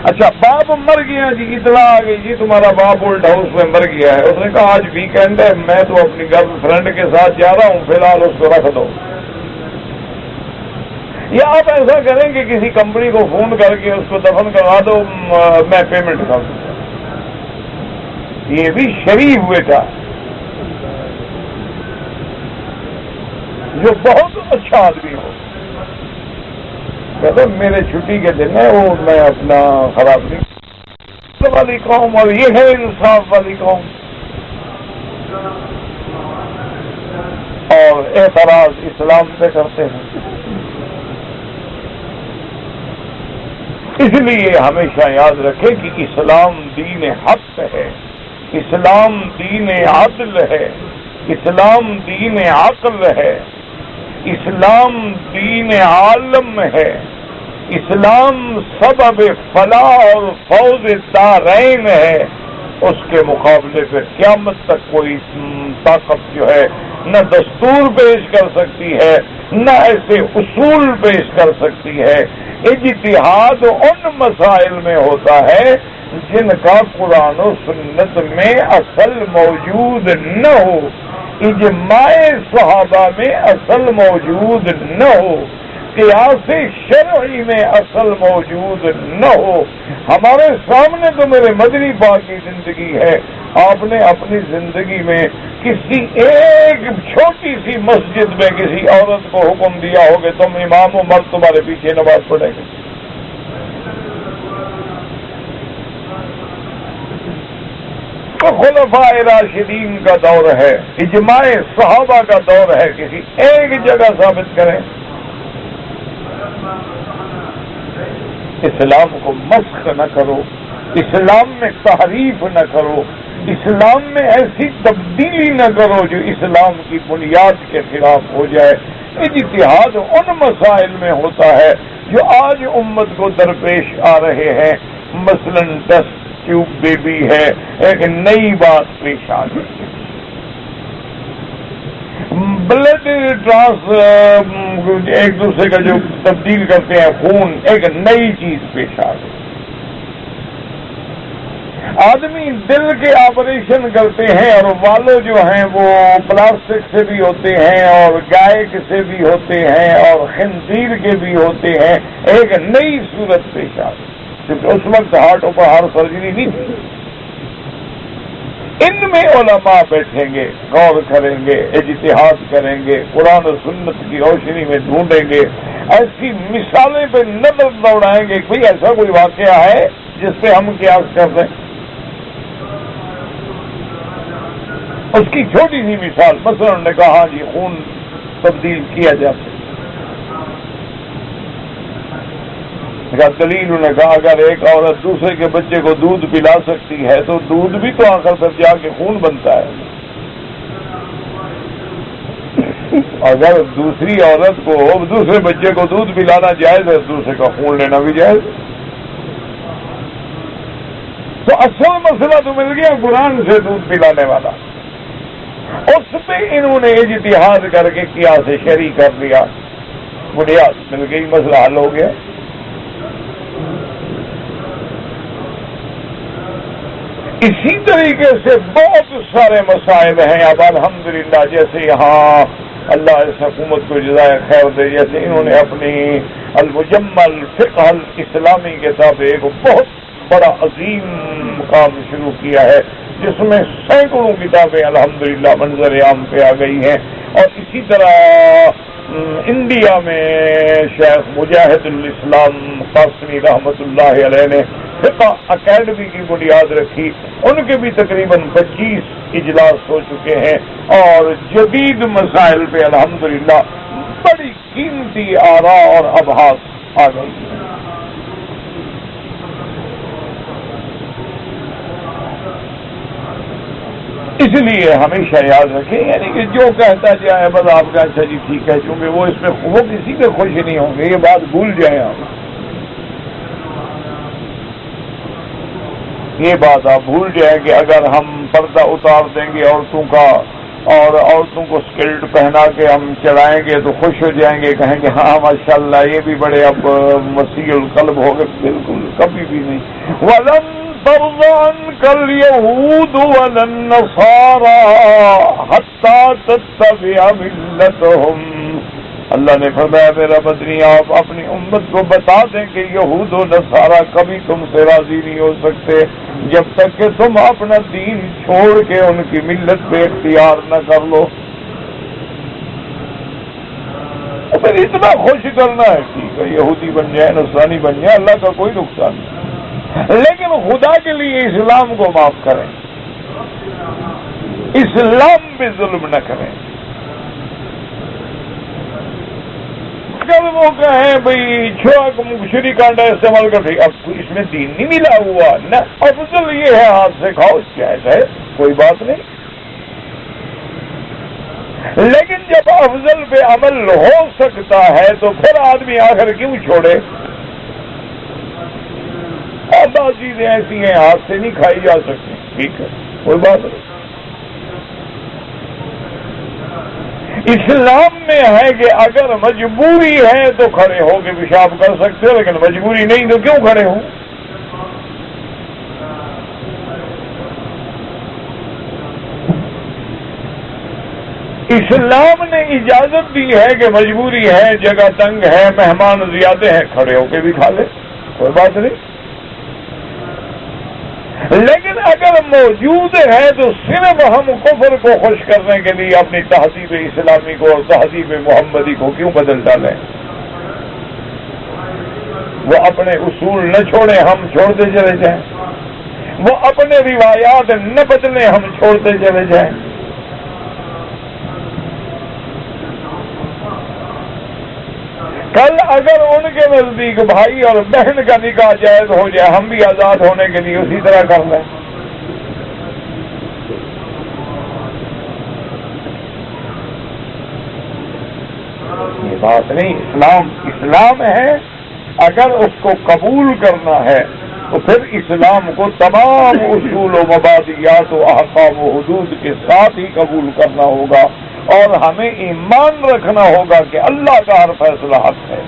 اچھا باپ مر گیا جی, اطلاع آ گئی جی تمہارا باپ اولڈ ہاؤس میں مر گیا ہے. اس نے کہا آج ویکینڈ ہے, میں تو اپنی گرل فرینڈ کے ساتھ جا رہا ہوں, فی الحال اس کو رکھ دو. یا آپ ایسا کریں کہ کسی کمپنی کو فون کر کے اس کو دفن کروا دو, میں پیمنٹ کر دوں. یہ بھی شریف بیٹا جو بہت اچھا آدمی ہو, کہتے میرے چھٹی کے دن ہے وہ میں اپنا خراب نہیں والی قوم, اور یہ ہے انصاف والی قوم. اور اعتراض اسلام پہ کرتے ہیں. اس لیے ہمیشہ یاد رکھے کہ اسلام دین حق ہے, اسلام دین عدل ہے, اسلام دین عقل ہے, اسلام دین عالم ہے, اسلام سبب فلاح اور فوز دارین ہے. اس کے مقابلے پہ قیامت تک کوئی طاقت جو ہے نہ دستور پیش کر سکتی ہے, نہ ایسے اصول پیش کر سکتی ہے. اجتہاد ان مسائل میں ہوتا ہے جن کا قرآن و سنت میں اصل موجود نہ ہو, اجماع صحابہ میں اصل موجود نہ ہو, قیاس شرعی میں اصل موجود نہ ہو. ہمارے سامنے تو میرے مدنی پاک کی زندگی ہے. آپ نے اپنی زندگی میں کسی ایک چھوٹی سی مسجد میں کسی عورت کو حکم دیا ہو کہ تم امام و مرد تمہارے پیچھے نماز پڑھے گی؟ تو خلفاء راشدین کا دور ہے, اجماع صحابہ کا دور ہے. کسی ایک جگہ ثابت کریں. اسلام کو مسخ نہ کرو, اسلام میں تحریف نہ کرو, اسلام میں ایسی تبدیلی نہ کرو جو اسلام کی بنیاد کے خلاف ہو جائے. اجتہاد ان مسائل میں ہوتا ہے جو آج امت کو درپیش آ رہے ہیں. مثلا ٹیسٹ ٹیوب بیبی ہے, ایک نئی بات پیش آ گئی. بلڈ ایک دوسرے کا جو تبدیل کرتے ہیں خون, ایک نئی چیز پیش آ گئی. آدمی دل کے آپریشن کرتے ہیں اور والو جو ہیں وہ پلاسٹک سے بھی ہوتے ہیں اور گائے سے بھی ہوتے ہیں اور خنزیر کے بھی ہوتے ہیں. ایک نئی صورت پیش آ گئی کیونکہ اس وقت ہارٹ اوپر ہارٹ سرجری نہیں تھی. ان میں علماء بیٹھیں گے, غور کریں گے, اجتہاد کریں گے, قرآن و سنت کی روشنی میں ڈھونڈیں گے, ایسی مثالیں پہ نظر دوڑائیں گے کہ بھئی ایسا کوئی واقعہ ہے جس پہ ہم قیاس کر دیں. اس کی چھوٹی سی مثال, مثلا انہوں نے کہا جی خون تبدیل کیا جا سکتا. دلیل نے کہا اگر ایک عورت دوسرے کے بچے کو دودھ پلا سکتی ہے تو دودھ بھی تو آخر تک جا کے خون بنتا ہے. اگر دوسری عورت کو دوسرے بچے کو دودھ پلانا جائز ہے دوسرے کا خون لینا بھی جائز. تو اصل مسئلہ تو مل گیا قرآن سے دودھ پلانے والا. اس پہ انہوں نے اجتہاد کر کے قیاس شرعی کر لیا, بنیاد مل گئی, مسئلہ حل ہو گیا. اسی طریقے سے بہت سارے مسائل ہیں. اب الحمدللہ جیسے یہاں اللہ اس حکومت کو جزائے خیر دے, جیسے انہوں نے اپنی المجمل فقہ الاسلامی کتاب ایک بہت بڑا عظیم کام شروع کیا ہے جس میں سینکڑوں کتابیں الحمدللہ منظر عام پہ آ گئی ہیں. اور اسی طرح انڈیا میں شیخ مجاہد الاسلام قاسمی رحمۃ اللہ علیہ نے فقہ اکیڈمی کی بنیاد رکھی. ان کے بھی تقریباً 25 اجلاس ہو چکے ہیں اور جدید مسائل پہ الحمدللہ بڑی قیمتی آراء اور ابحاث آ گئی ہیں. اس لیے ہمیشہ یاد رکھیں یعنی کہ جو کہتا جائے بس آپ کا اچھا جی ٹھیک ہے, چونکہ وہ اس میں وہ کسی پہ خوش نہیں ہوں گے, یہ بات بھول جائیں آپ. یہ بات آپ بھول جائیں کہ اگر ہم پردہ اتار دیں گے عورتوں کا اور عورتوں کو اسکلٹ پہنا کے ہم چڑھائیں گے تو خوش ہو جائیں گے, کہیں گے ہاں ماشاءاللہ یہ بھی بڑے اب مسیح القلب ہو گئے. بالکل کبھی بھی نہیں. وَلَن تَرْضَ عَنْكَ الْيَهُودُ وَلَا النَّصَارَىٰ حَتَّىٰ تَتَّبِعَ مِلَّتَهُمْ. اللہ نے فرمایا میرا مدنی آپ اپنی امت کو بتا دیں کہ یہود و نصارہ کبھی تم سے راضی نہیں ہو سکتے جب تک کہ تم اپنا دین چھوڑ کے ان کی ملت پہ اختیار نہ کر لو. پھر اتنا خوش کرنا ہے ٹھیک ہے, یہودی بن جائے نصرانی بن جائے, اللہ کا کوئی نقصان نہیں, لیکن خدا کے لیے اسلام کو معاف کریں, اسلام پہ ظلم نہ کریں. اگر وہ کہیں بھائی شری کانڈا استعمال کرتے اب اس میں دین نہیں ملا ہوا نہ, افضل یہ ہے ہاتھ سے کھاؤ جائز ہے کوئی بات نہیں, لیکن جب افضل پہ عمل ہو سکتا ہے تو پھر آدمی آخر کیوں چھوڑے. اور بعض چیزیں ایسی ہیں ہاتھ سے نہیں کھائی جا سکتی, ٹھیک ہے کوئی بات نہیں. اسلام میں ہے کہ اگر مجبوری ہے تو کھڑے ہو کے پیشاب کر سکتے ہو, لیکن مجبوری نہیں تو کیوں کھڑے ہوں. اسلام نے اجازت دی ہے کہ مجبوری ہے, جگہ تنگ ہے, مہمان زیادہ ہیں, کھڑے ہو کے بھی کھا لے کوئی بات نہیں. لیکن اگر موجود ہے تو صرف ہم کفر کو خوش کرنے کے لیے اپنی تہذیب اسلامی کو اور تہذیب محمدی کو کیوں بدل ڈالیں. وہ اپنے اصول نہ چھوڑیں ہم چھوڑتے چلے جائیں, وہ اپنے روایات نہ بدلیں ہم چھوڑتے چلے جائیں. کل اگر ان کے نزدیک بھائی اور بہن کا نکاح جائز ہو جائے ہم بھی آزاد ہونے کے لیے اسی طرح کر لیں. یہ بات نہیں, اسلام ہے, اگر اس کو قبول کرنا ہے تو پھر اسلام کو تمام اصول و مبادیات و احکام و حدود کے ساتھ ہی قبول کرنا ہوگا, اور ہمیں ایمان رکھنا ہوگا کہ اللہ کا ہر فیصلہ حق ہے.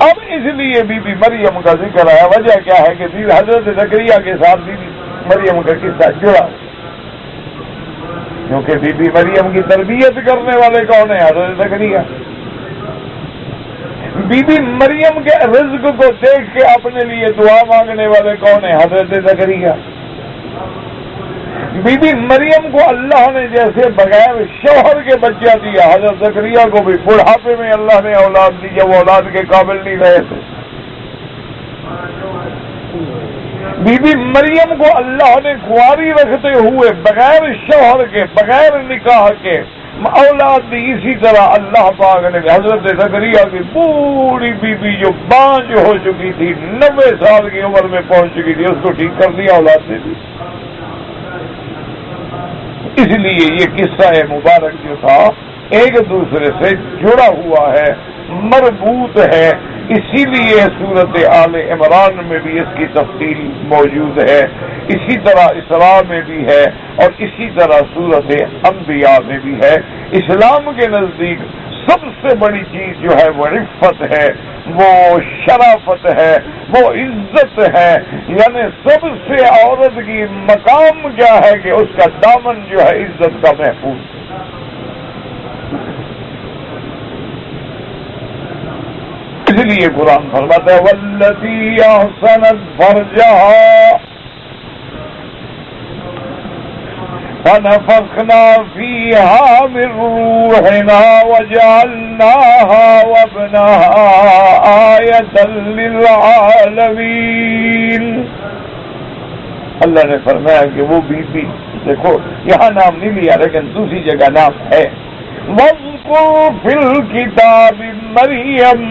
اب اس لیے بی بی مریم کا ذکر آیا. وجہ کیا ہے کہ حضرت زکریا کے ساتھ بی بی مریم کا قصہ جڑا, کیونکہ بی بی مریم کی تربیت کرنے والے کون ہیں؟ حضرت زکریا. بی بی مریم کے رزق کو دیکھ کے اپنے لیے دعا مانگنے والے کون ہیں؟ حضرت زکریا. بی بی مریم کو اللہ نے جیسے بغیر شوہر کے بچہ دیا, حضرت زکریا کو بھی بڑھاپے میں اللہ نے اولاد دی جب وہ اولاد کے قابل نہیں رہے تھے. بی بی مریم کو اللہ نے کنواری رکھتے ہوئے بغیر شوہر کے بغیر نکاح کے اولاد بھی اسی طرح اللہ پاک نے حضرت زکریا کی پوری بیوی جو بانجھ ہو چکی تھی 90 سال کی عمر میں پہنچ چکی تھی اس کو ٹھیک کر دیا اولاد دے دی. اس لیے یہ قصہ مبارک جو تھا ایک دوسرے سے جڑا ہوا ہے، مربوط ہے. اسی لیے صورت آل عمران میں بھی اس کی تفصیل موجود ہے، اسی طرح اسراء میں بھی ہے، اور اسی طرح صورت انبیاء میں بھی ہے. اسلام کے نزدیک سب سے بڑی چیز جو ہے وہ عفت ہے، وہ شرافت ہے، وہ عزت ہے. یعنی سب سے عورت کی مقام کیا ہے کہ اس کا دامن جو ہے عزت کا محفوظ. اس لیے قرآن فرماتا ہے والذی احسنت فرجها فنفخنا فيها من روحنا وجعلناها وابنها آية للعالمين. اللہ نے فرمایا کہ وہ بی بی، دیکھو یہاں نام نہیں لیا لیکن دوسری جگہ نام ہے. وَاذْكُرْ فِي الْكِتَابِ مَرْيَمَ،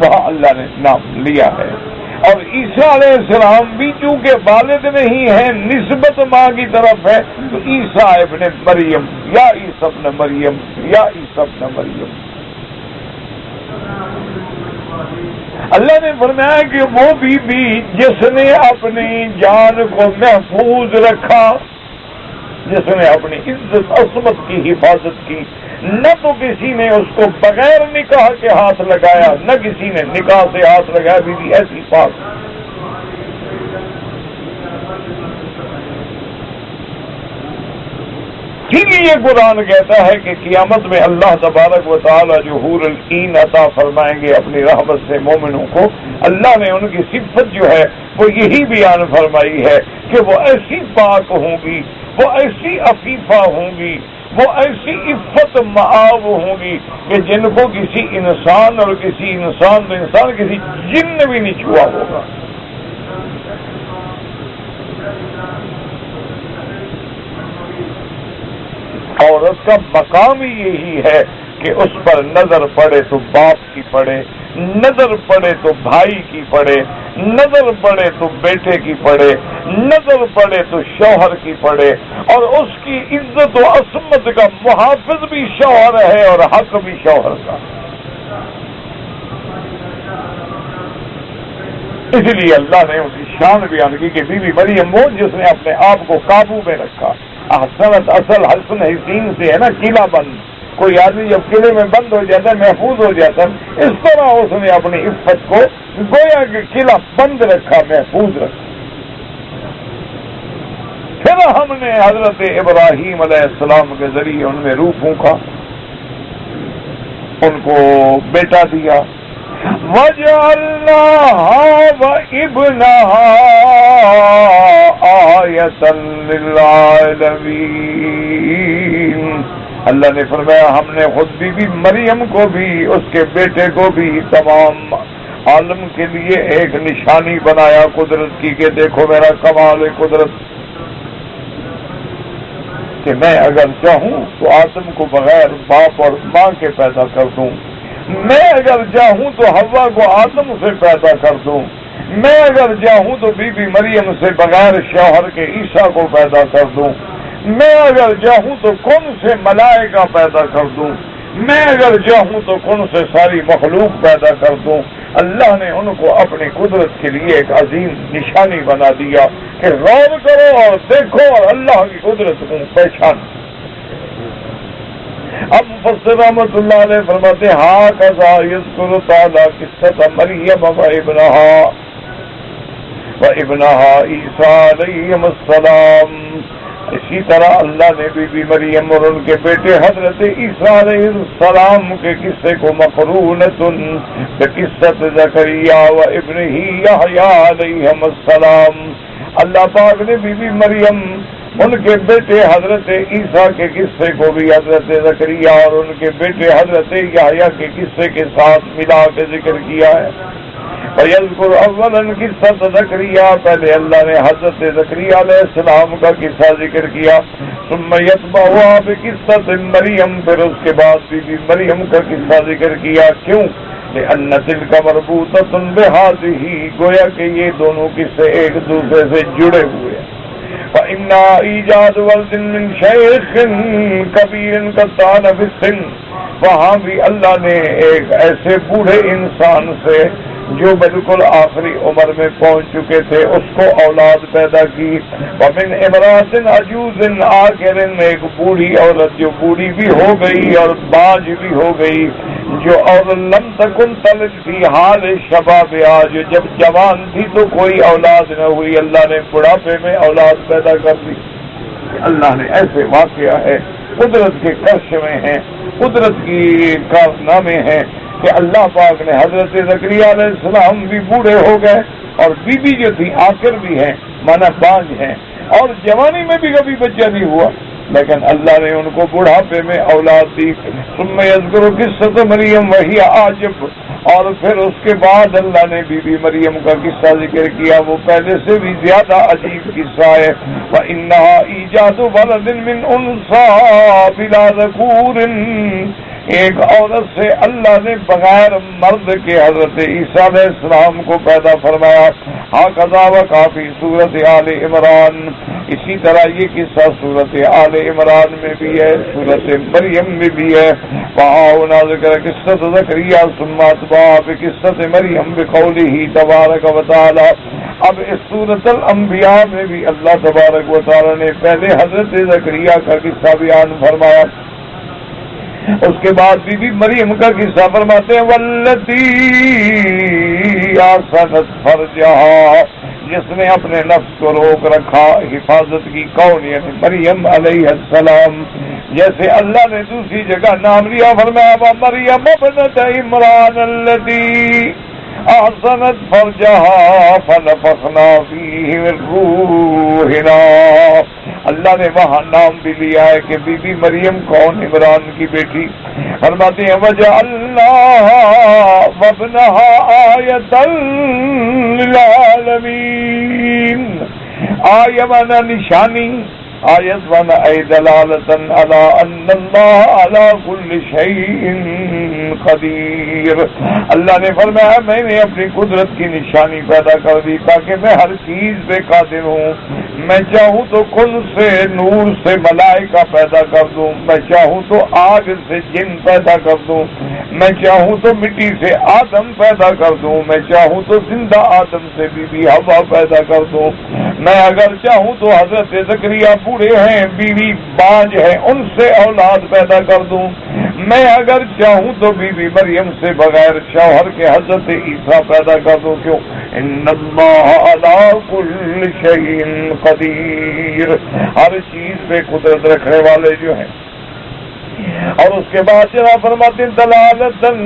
وہاں اللہ نے نام لیا ہے. اور عیسیٰ علیہ السلام بھی چونکہ والد نہیں ہے، نسبت ماں کی طرف ہے، تو عیسیٰ ابن مریم یا عیسیٰ ابن مریم یا عیسیٰ ابن مریم. اللہ نے فرمایا کہ وہ بی بی جس نے اپنی جان کو محفوظ رکھا، جس نے اپنی عزت عصمت کی حفاظت کی، نہ تو کسی نے اس کو بغیر نکاح کے ہاتھ لگایا، نہ کسی نے نکاح سے ہاتھ لگایا. بی بی ایسی پاک. اسی لیے قرآن کہتا ہے کہ قیامت میں اللہ تبارک و تعالی جو حور العین عطا فرمائیں گے اپنی رحمت سے مومنوں کو، اللہ نے ان کی صفت جو ہے وہ یہی بیان فرمائی ہے کہ وہ ایسی پاک ہوں گی، وہ ایسی عفیفہ ہوں گی، وہ ایسی عفت معاب ہوں گی کہ جن کو کسی انسان اور کسی انسان تو انسان کسی جن بھی نہیں چھوا ہوگا. عورت کا مقام ہی یہی ہے کہ اس پر نظر پڑے تو باپ کی پڑے، نظر پڑے تو بھائی کی پڑے، نظر پڑے تو بیٹے کی پڑے، نظر پڑے تو شوہر کی پڑے. اور اس کی عزت و عصمت کا محافظ بھی شوہر ہے اور حق بھی شوہر کا. اس لیے اللہ نے ان کی شان بیان کی کہ بی بی مریم وہ جس نے اپنے آپ کو قابو میں رکھا. احسنت اصل حسن حسین سے ہے نا، قلعہ بند. کوئی آدمی جب قلعے میں بند ہو جاتا ہے محفوظ ہو جاتا ہے، اس طرح اس نے اپنی عفت کو گویا کہ قلعہ بند رکھا، محفوظ رکھا. پھر ہم نے حضرت ابراہیم علیہ السلام کے ذریعے ان میں روح پھونکا، ان کو بیٹا دیا. وَجَعَلْنَاهَا وَإِبْنَهَا آيَةً لِلْعَالَمِينَ. اللہ نے فرمایا ہم نے خود بی مریم کو بھی اس کے بیٹے کو بھی تمام عالم کے لیے ایک نشانی بنایا قدرت کی کہ دیکھو میرا کمال قدرت، کہ میں اگر چاہوں تو آدم کو بغیر باپ اور ماں کے پیدا کر دوں، میں اگر چاہوں تو حوا کو آدم سے پیدا کر دوں، میں اگر چاہوں تو بی بی مریم سے بغیر شوہر کے عیسیٰ کو پیدا کر دوں، میں اگر چاہوں تو کن سے ملائکہ پیدا کر دوں، میں اگر چاہوں تو کن سے ساری مخلوق پیدا کر دوں. اللہ نے ان کو اپنی قدرت کے لیے ایک عظیم نشانی بنا دیا کہ غور کرو اور دیکھو اور اللہ کی قدرت کو پہچان. اب مفسر رحمۃ اللہ علیہ فرماتے ہیں ہاں کذا یذکر تعالی قصۃ مریم و ابنہا عیسیٰ علیہم السلام. اسی طرح اللہ نے بی بی مریم اور ان کے بیٹے حضرت عیسیٰ علیہ السلام کے قصے کو مقرونۃ بقصۃ زکریا و ابنہ یحییٰ علیہم السلام. اللہ پاک نے بی بی مریم ان کے بیٹے حضرت عیسیٰ کے قصے کو بھی حضرت زکریا اور ان کے بیٹے حضرت یحییٰ کے قصے کے ساتھ ملا کے ذکر کیا ہے. فَيَذْكُرُ أَوَّلًا قِصَّةَ زکریا، پہلے اللہ نے حضرت زکریا علیہ السلام کا قصہ ذکر کیا، ثم يتبعها بقصة مریم، پھر اس کے بعد بی بی مریم کا قصہ ذکر کیا۔ کیوں؟ لأن تلك مربوطة بهذه، گویا کہ یہ دونوں قصے ایک دوسرے سے جڑے ہوئے ہیں۔ فَإِنَّ إِيجَادُ وَلْدٍ مِّن شَيْخٍ كَبِيرٍ قَدْ طَالَ فِي السِّنِّ، وہاں بھی اللہ نے ایک ایسے بوڑھے انسان سے جو بالکل آخری عمر میں پہنچ چکے تھے اس کو اولاد پیدا کی۔ وَمِنْ امْرَأَةٍ عَجُوزٍ، آخر ایک بوڑھی عورت جو بوڑھی بھی ہو گئی اور باج بھی ہو گئی، جو اور لم تکن تلد فی حال شباب، آج جب جوان تھی تو کوئی اولاد نہ ہوئی، اللہ نے بڑھاپے میں اولاد پیدا کر دی۔ اللہ نے ایسے واقعہ ہے، قدرت کے کرشمے ہیں، قدرت کی کارنامے ہیں کہ اللہ پاک نے حضرت زکریا علیہ السلام بھی بوڑھے ہو گئے اور بیوی جو تھی آخر بھی ہیں، مانا باز ہیں، اور جوانی میں بھی کبھی بچہ نہیں ہوا، لیکن اللہ نے ان کو بڑھاپے میں اولاد دی۔ ثم یذکر قصۃ مریم وہی عاجب، اور پھر اس کے بعد اللہ نے بی بی مریم کا قصہ ذکر کیا، وہ پہلے سے بھی زیادہ عجیب قصہ ہے۔ وَإِنَّهَا إِيجَادُ وَلَدٍ مِّنْ أُنثَىٰ بِلَا ذَكُورٍ، ایک عورت سے اللہ نے بغیر مرد کے حضرت عیسیٰ علیہ السلام کو پیدا فرمایا۔ ہاکذا وقافی صورت آل عمران، اسی طرح یہ قصہ صورت آل عمران میں بھی ہے، صورت مریم میں بھی ہے۔ وہاں ذکر قصۃ زکریا ثم اتبع بقصۃ مریم بقولہ تبارک و تعالی، اب اس صورت الانبیاء میں بھی اللہ تبارک و تعالی نے پہلے حضرت زکریا کا قصہ بیان فرمایا، اس کے بعد بی بی مریم کا قصہ فرماتے ہیں، والتی احسنت فرجہا، جس نے اپنے نفس کو روک رکھا، حفاظت کی، کون؟ یعنی مریم علیہ السلام۔ جیسے اللہ نے دوسری جگہ نام لیا، فرمایا مریم ابنت عمران التی احسنت فرجہا فنفخنا فیہ من روحنا، اللہ نے وہاں نام بھی لیا ہے کہ بی بی مریم کون؟ عمران کی بیٹی۔ فرماتے ہیں وجعلناہا وابنہا آیۃ للعالمین، آیہ مانا نشانی، آیت وانا ای دلالتن علی ان اللہ علی کل شیء قدیر، اللہ نے فرمایا میں نے اپنی قدرت کی نشانی پیدا کر دی تاکہ میں ہر چیز پہ قادر ہوں، میں چاہوں تو کن سے نور سے ملائکہ پیدا کر دوں، میں چاہوں تو آگ سے جن پیدا کر دوں، میں چاہوں تو مٹی سے آدم پیدا کر دوں، میں چاہوں تو زندہ آدم سے بی بی حوا پیدا کر دوں، میں اگر چاہوں تو حضرت زکریا بوڑھے ہیں، بیوی باج ہے، ان سے اولاد پیدا کر دوں، میں اگر چاہوں تو بی بی مریم سے بغیر شوہر کے حضرت عیسیٰ پیدا کر دوں۔ کیوں؟ ان اللہ علی کل شیء قدیر، ہر چیز پہ قدرت رکھنے والے جو ہیں۔ اور اس کے بعد جناب فرماتے ہیں دلالتن،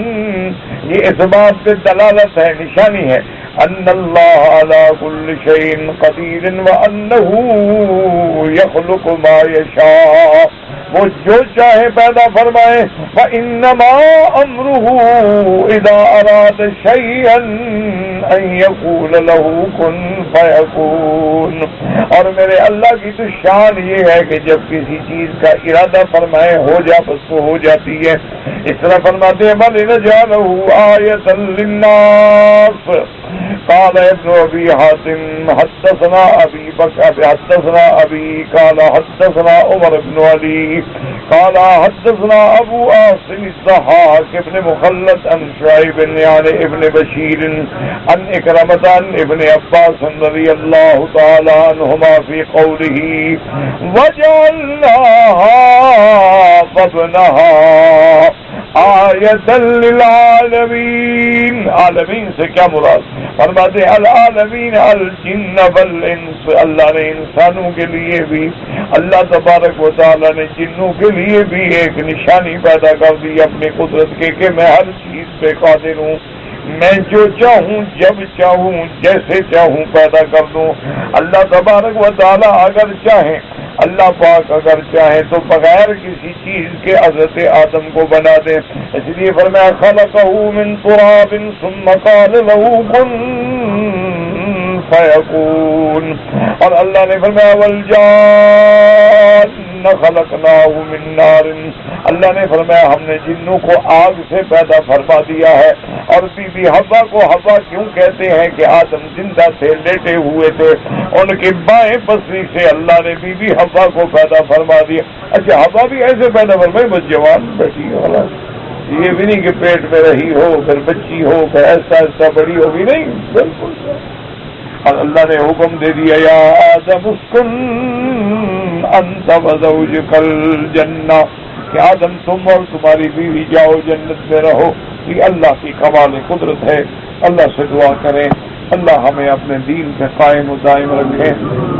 یہ اس بات پہ دلالت ہے، نشانی ہے، ان اللہ علی کل شیء قدیر وانہ یخلق ما یشاء، وہ جو چاہے پیدا فرمائے، وَإِنَّمَا أَمْرُهُ إِذَا أَرَادَ شَيْئًا أَن يَقُولَ لَهُ كُن فَيَكُونُ، اور میرے اللہ کی تو شان یہ ہے کہ جب کسی چیز کا ارادہ فرمائے ہو جا بس تو ہو جاتی ہے۔ اس طرح فرماتے ہیں وَلِنَجْعَلَهُ آیَةً لِلنَّاسِ، قال ابن ابی حاتم حدثنا ابی بکر حدثنا ابی قال حدثنا عمر بن علی قال حدثنا ابو عاصم الضحاک ابن مخلد عن شعیب یعنی ابن بشیر عن اکرمۃ عن ابن عباس رضی اللہ تعالی عنہما فی قوله وجعلناها وابنها آیۃ للعالمین، عالمین سے کیا مراد؟ فرماتے ہیں العالمین الجن والانس، اللہ نے انسانوں کے لیے بھی، اللہ تبارک و تعالی نے جنوں کے لیے بھی ایک نشانی پیدا کر دی اپنی قدرت کے کہ میں ہر چیز پہ قادر ہوں، میں جو چاہوں جب چاہوں جیسے چاہوں پیدا کر دوں۔ اللہ تبارک و تعالی اگر چاہیں اللہ پاک اگر چاہے تو بغیر کسی چیز کے حضرت آدم کو بنا دے. اس لیے فرمایا خلقہ من تراب ثم قال له کن فیکون. اور اللہ نے فرمایا والجان خلقناه من نار. اللہ نے فرمایا ہم نے جنوں کو آگ سے پیدا فرما دیا ہے. اور بی بی حوا کو حوا کیوں کہتے ہیں کہ آدم زندہ تھے, لیٹے ہوئے تھے, ان کی بائیں پسلی سے اللہ نے بی بی حوا کو پیدا فرما دیا. اچھا حوا بھی ایسے پیدا فرمائی بس جوان بیٹھی ہو, یہ بھی نہیں کہ پیٹ میں رہی ہو پھر بچی ہو پھر ایسا ایسا بڑی ہوگی, نہیں, بالکل. اور اللہ نے حکم دے دیا یا آدم اسکن انت وزوجک الجنہ, کہ آدم تم اور تمہاری بیوی جاؤ جنت میں رہو. یہ اللہ کی کمال قدرت ہے. اللہ سے دعا کریں اللہ ہمیں اپنے دین پہ قائم و دائم رکھے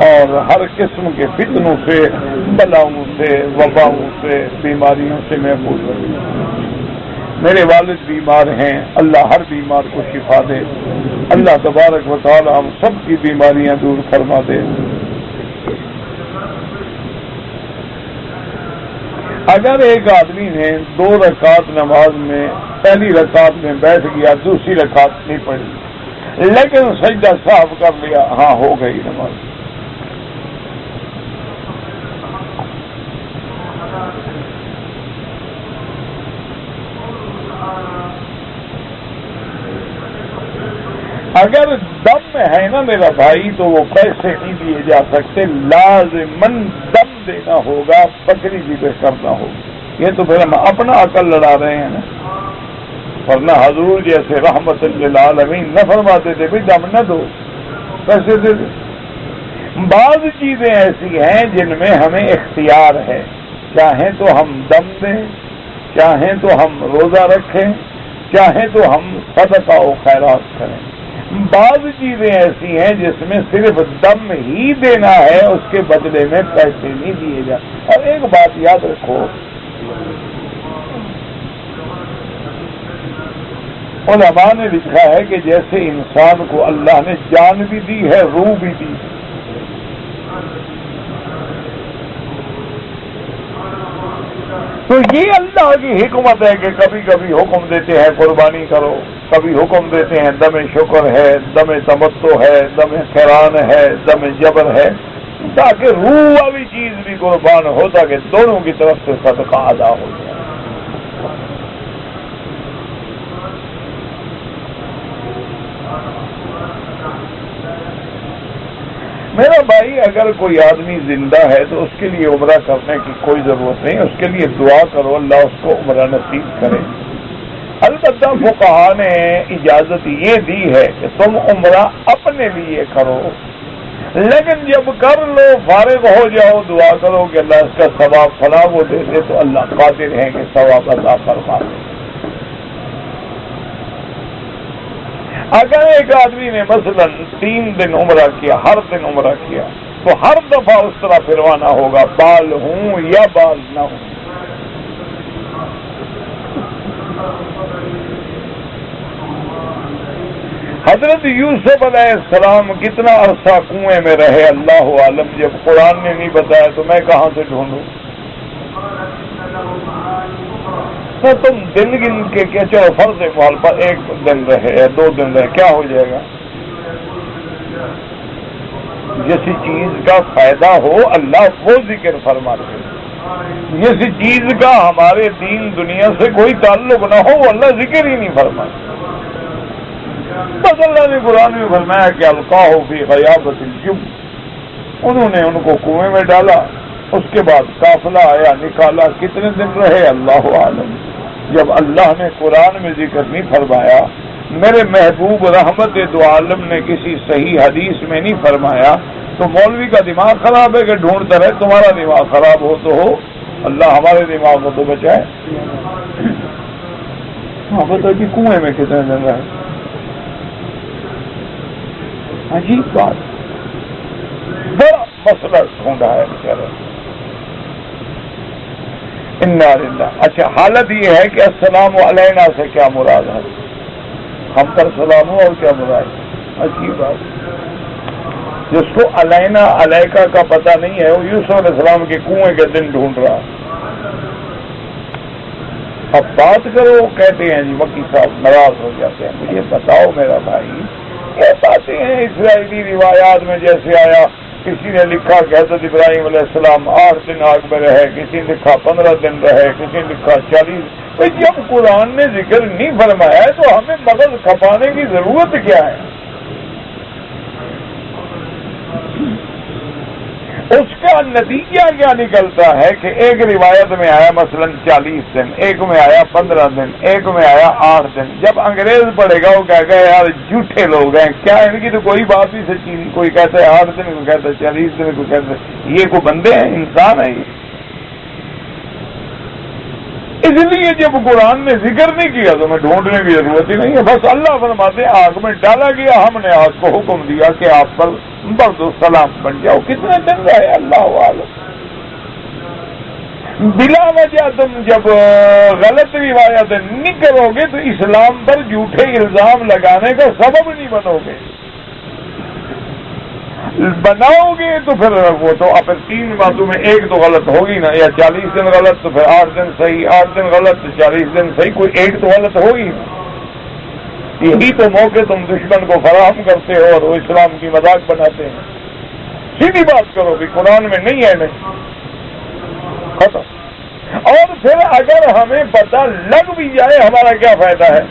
اور ہر قسم کے فتنوں سے, بلاؤں سے, وباؤں سے, بیماریوں سے محفوظ رکھے. میرے والد بیمار ہیں, اللہ ہر بیمار کو شفا دے. اللہ تبارک و تعالی ہم سب کی بیماریاں دور فرما دے. اگر ایک آدمی نے 2 رکعت نماز میں پہلی رکعت میں بیٹھ گیا, دوسری رکعت نہیں پڑھی, لیکن سجدہ صاف کر لیا, ہاں ہو گئی نماز. اگر دم ہے نا میرا بھائی تو وہ پیسے نہیں دیے جا سکتے, لازماً دم دینا ہوگا, بکری جی پہ کرنا ہوگا. یہ تو پھر ہم اپنا عقل لڑا رہے ہیں نا, ورنہ حضور جیسے رحمت للعالمین نہ فرماتے تھے بھی دم نہ دو, پیسے دے دو. بعض چیزیں ایسی ہیں جن میں ہمیں اختیار ہے, چاہیں تو ہم دم دیں, چاہیں تو ہم روزہ رکھیں, چاہیں تو ہم صدقہ و خیرات کریں. بعض چیزیں ایسی ہیں جس میں صرف دم ہی دینا ہے, اس کے بدلے میں پیسے نہیں دیے جاتے. اور ایک بات یاد رکھو, علماء نے لکھا ہے کہ جیسے انسان کو اللہ نے جان بھی دی ہے, روح بھی دی ہے, تو یہ اللہ کی حکمت ہے کہ کبھی کبھی حکم دیتے ہیں قربانی کرو, کبھی حکم دیتے ہیں دم شکر ہے, دم تمتع ہے, دم قران ہے, دم جبر ہے, تاکہ روح والی چیز بھی قربان ہو, تاکہ دونوں کی طرف سے صدقہ ادا ہو جائے. میرا بھائی اگر کوئی آدمی زندہ ہے تو اس کے لیے عمرہ کرنے کی کوئی ضرورت نہیں, اس کے لیے دعا کرو اللہ اس کو عمرہ نصیب کرے. البتہ فقہا نے اجازت یہ دی ہے کہ تم عمرہ اپنے لیے کرو, لیکن جب کر لو فارغ ہو جاؤ دعا کرو کہ اللہ اس کا ثواب فلاں وہ دے دے, تو اللہ قادر ہے کہ ثواب عطا فرما دے. اگر ایک آدمی نے مثلا 3 دن عمرہ کیا, ہر دن عمرہ کیا, تو ہر دفعہ اس طرح پھروانا ہوگا, بال ہوں یا بال نہ ہوں. حضرت یوسف علیہ السلام کتنا عرصہ کنویں میں رہے اللہ عالم, جب قرآن نے نہیں بتایا تو میں کہاں سے ڈھونڈوں. تو تم دن گن کے کیا, چلو فرض محال پر 1 دن رہے یا 2 دن رہے, کیا ہو جائے گا. جیسی چیز کا فائدہ ہو اللہ وہ ذکر فرماتے ہیں, جیسی چیز کا ہمارے دین دنیا سے کوئی تعلق نہ ہو وہ اللہ ذکر ہی نہیں فرماتے. بس اللہ نے قرآن میں فرمایا کہ القاہ فی غیابت الجب, انہوں نے ان کو کنویں میں ڈالا, اس کے بعد قافلہ آیا نکالا, کتنے دن رہے اللہ عالم. جب اللہ نے قرآن میں ذکر نہیں فرمایا, میرے محبوب رحمت دو عالم نے کسی صحیح حدیث میں نہیں فرمایا, تو مولوی کا دماغ خراب ہے کہ ڈھونڈتا رہے. تمہارا دماغ خراب ہو تو ہو, اللہ ہمارے دماغ کو تو بچائے. ہاں بتاؤ کہ کنویں میں کتنے دن رہے, عجیب بات, بڑا مسئلہ ڈھونڈا ہے بیچارہ. انا للہ. اچھا حالت یہ ہے کہ السلام علینا سے کیا مراد ہے, ہم پر سلام ہو اور کیا مراد ہے, عجیب بات. جس کو علینا علیکا کا پتہ نہیں ہے وہ یوسف علیہ السلام کے کنویں کے دن ڈھونڈ رہا. اب بات کرو کہتے ہیں جی وکی صاحب ناراض ہو جاتے ہیں. مجھے بتاؤ میرا بھائی یہ باتیں ہیں اسرائیلی روایات میں جیسے آیا کسی نے لکھا کہ حضرت ابراہیم علیہ السلام 8 دن آگ میں رہے, کسی نے لکھا 15 دن رہے, کسی نے لکھا 40. جب قرآن نے ذکر نہیں فرمایا ہے تو ہمیں مغز کھپانے کی ضرورت کیا ہے؟ اس کا نتیجہ کیا نکلتا ہے کہ ایک روایت میں آیا مثلا 40 دن, ایک میں آیا 15 دن, ایک میں آیا 8 دن. جب انگریز پڑھے گا وہ کہے گا یار جھوٹے لوگ ہیں, کیا ان کی تو کوئی بات ہی سچی نہیں. کوئی کہتا ہے 8 دن, کوئی کہتا ہے 40 دن, کوئی کہتا ہے یہ کوئی بندے ہیں, انسان ہیں یہ. اس لیے جب قرآن نے ذکر نہیں کیا تو میں ڈھونڈنے کی ضرورت ہی نہیں ہے. بس اللہ فرماتے ہیں آگ میں ڈالا گیا, ہم نے آگ کو حکم دیا کہ آپ پر برد و سلام بن جاؤ. کتنے دن رہے اللہ عالم. بلا وجہ تم جب غلط روایت نہیں کرو گے تو اسلام پر جھوٹے الزام لگانے کا سبب نہیں بنو گے. بناؤ گے تو پھر وہ تو پھر 3 باتوں میں ایک تو غلط ہوگی نا, یا 40 دن غلط تو پھر 8 دن صحیح, 8 دن غلط تو 40 دن صحیح, کوئی ایک تو غلط ہوگی نا. یہی تو موقع تم دشمن کو فراہم کرتے ہو اور وہ اسلام کی مذاق بناتے ہیں. سیدھی بات کرو بھی قرآن میں نہیں ہے, نہیں ختم. اور پھر اگر ہمیں پتہ لگ بھی جائے ہمارا کیا فائدہ ہے؟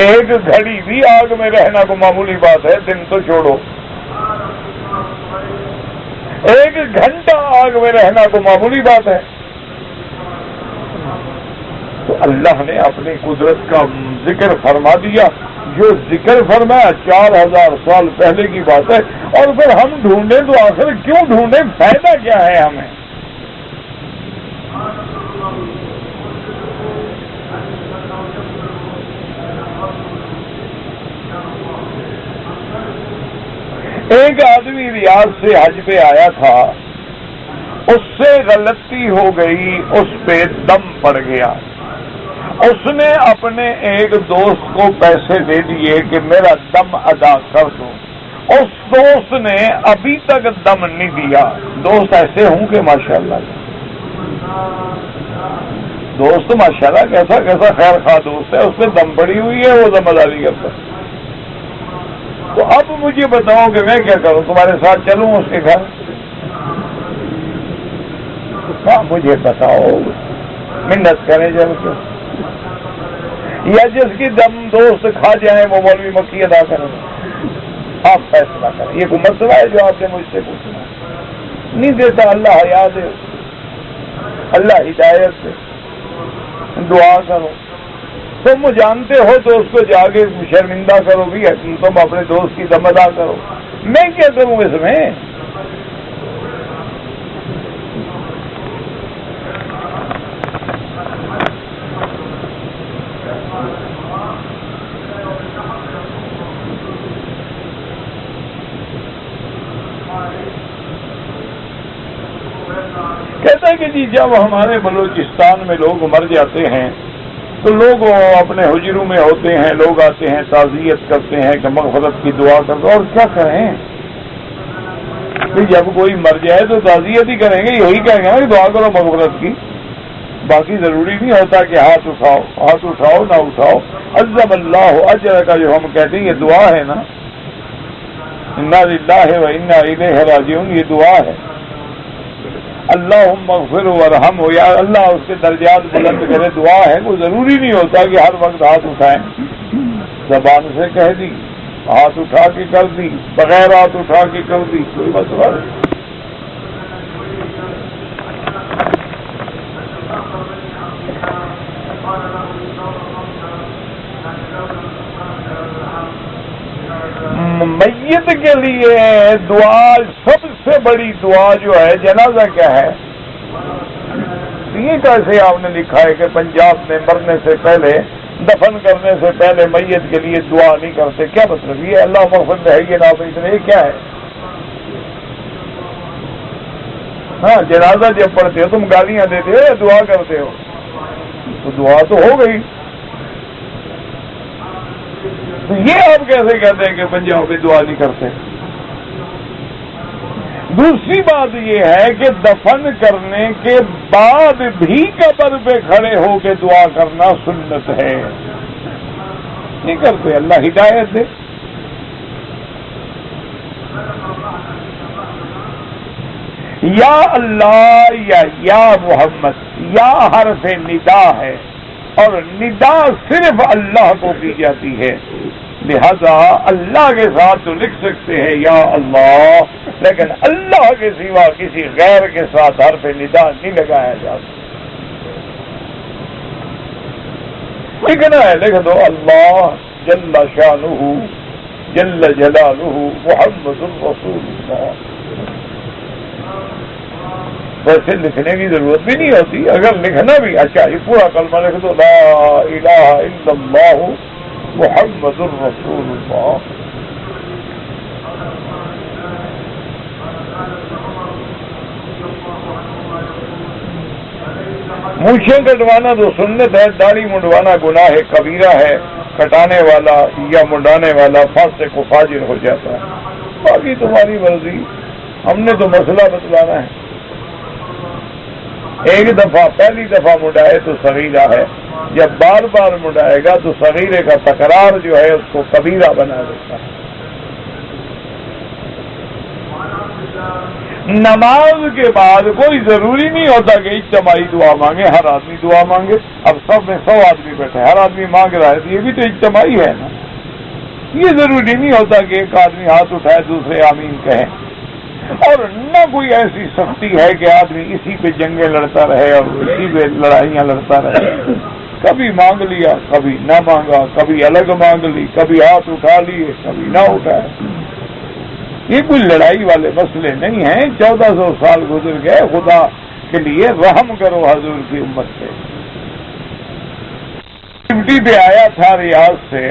ایک گھڑی بھی آگ میں رہنا کو معمولی بات ہے, دن تو چھوڑو. ایک گھنٹہ آگ میں رہنا کو معمولی بات ہے. تو اللہ نے اپنی قدرت کا ذکر فرما دیا. جو ذکر فرمایا 4000 سال پہلے کی بات ہے. اور پھر ہم ڈھونڈیں تو آخر کیوں ڈھونڈیں, فائدہ کیا ہے ہمیں؟ ایک آدمی ریاض سے حج پہ آیا تھا, اس سے غلطی ہو گئی, اس پہ دم پڑ گیا. اس نے اپنے ایک دوست کو پیسے دے دیے کہ میرا دم ادا کر دو. اس دوست نے ابھی تک دم نہیں دیا. دوست ایسے ہوں کہ ماشاءاللہ دوست ماشاءاللہ کیسا کیسا خیر خواہ دوست ہے, اس پہ دم پڑی ہوئی ہے, وہ ذمہ داری کرتا ہے. تو اب مجھے بتاؤ کہ میں کیا کروں, تمہارے ساتھ چلوں اس کے گھر؟ ہاں مجھے بتاؤ, منت کریں جب کے, یا جس کی دم دوست کھا جائیں وہ مولوی مکی ادا کریں؟ آپ فیصلہ کریں. یہ کوئی مسئلہ ہے جو آپ نے مجھ سے پوچھنا؟ نہیں دیتا اللہ حیا دے, اللہ ہدایت دے, دعا کرو. تم جانتے ہو تو اس کو جا کے شرمندہ کرو بھی, تم اپنے دوست کی دم ادا کرو. میں کیا کروں اس میں؟ کہتا ہے کہ جی جب ہمارے بلوچستان میں لوگ مر جاتے ہیں تو لوگ اپنے حجروں میں ہوتے ہیں, لوگ آتے ہیں تعزیت کرتے ہیں کہ مغفرت کی دعا کر دو. اور کیا کریں, جب کوئی مر جائے تو تعزیت ہی کریں گے, یہی کہیں گے کہ دعا کرو مغفرت کی. باقی ضروری نہیں ہوتا کہ ہاتھ اٹھاؤ, ہاتھ اٹھاؤ نہ اٹھاؤ. عزم اللہ اجر کا جو ہم کہتے ہیں یہ دعا ہے نا, انا للہ و انا الیہ راجعون, یہ دعا ہے. اللہم اغفر ورحم ہو, یا اللہ اس کے درجات بلند کرے, دعا ہے. وہ ضروری نہیں ہوتا کہ ہر وقت ہاتھ اٹھائیں. زبان سے کہہ دی, ہاتھ اٹھا کے کر دی, بغیر ہاتھ اٹھا کے کر دی, کوئی مسئلہ نہیں. میت کے لیے دعا, سب سے بڑی دعا جو ہے جنازہ کیا ہے؟ یہ کیسے آپ نے لکھا ہے کہ پنجاب میں مرنے سے پہلے, دفن کرنے سے پہلے میت کے لیے دعا نہیں کرتے؟ کیا مطلب یہ اللہ مغفر ہے یہ نام اتنے, یہ کیا ہے؟ ہاں جنازہ جب پڑھتے ہو تم گالیاں دیتے ہو یا دعا کرتے ہو؟ تو دعا تو ہو گئی. تو یہ آپ کیسے کہتے ہیں کہ پنجاب میں دعا نہیں کرتے؟ دوسری بات یہ ہے کہ دفن کرنے کے بعد بھی قبر پہ کھڑے ہو کے دعا کرنا سنت ہے. نہیں کرتے، اللہ ہدایت دے. یا اللہ یا محمد، یا حرف ندا ہے اور ندا صرف اللہ کو کی جاتی ہے، لہذا اللہ کے ساتھ تو لکھ سکتے ہیں یا اللہ، لیکن اللہ کے سوا کسی غیر کے ساتھ حرف ندا نہیں لگایا جاتا. لکھنا ہے لکھ دو اللہ جل شانہ جل جلالہ محمد الرسول اللہ. ویسے لکھنے کی ضرورت بھی نہیں ہوتی، اگر لکھنا بھی اچھا یہ پورا کلمہ لکھ دو لا الہ الا اللہ محمد الرسول اللہ. مونچھیں کٹوانا تو سنت ہے، داڑھی منڈوانا گناہ کبیرہ ہے، کٹانے والا یا منڈانے والا فاسق و فاجر ہو جاتا ہے. باقی تمہاری مرضی، ہم نے تو مسئلہ بتلانا ہے. ایک دفعہ پہلی دفعہ منڈائے تو صغیرہ ہے، جب بار بار منڈائے گا تو صغیرے کا تکرار جو ہے اس کو کبیرہ بنا دیتا ہے. نماز کے بعد کوئی ضروری نہیں ہوتا کہ اجتماعی دعا مانگے، ہر آدمی دعا مانگے. اب سب میں 100 آدمی بیٹھے، ہر آدمی مانگ رہا ہے تو یہ بھی تو اجتماعی ہے نا. یہ ضروری نہیں ہوتا کہ ایک آدمی ہاتھ اٹھائے دوسرے آمین کہیں. اور نہ کوئی ایسی سختی ہے کہ آدمی اسی پہ جنگیں لڑتا رہے اور اسی پہ لڑائیاں لڑتا رہے. کبھی مانگ لیا، کبھی نہ مانگا، کبھی الگ مانگ لی، کبھی ہاتھ اٹھا لیے، کبھی نہ اٹھائے. یہ کوئی لڑائی والے مسئلے نہیں ہیں. 1400 سال گزر گئے، خدا کے لیے رحم کرو حضور کی امت سے. ڈیوٹی پہ آیا تھا ریاض سے،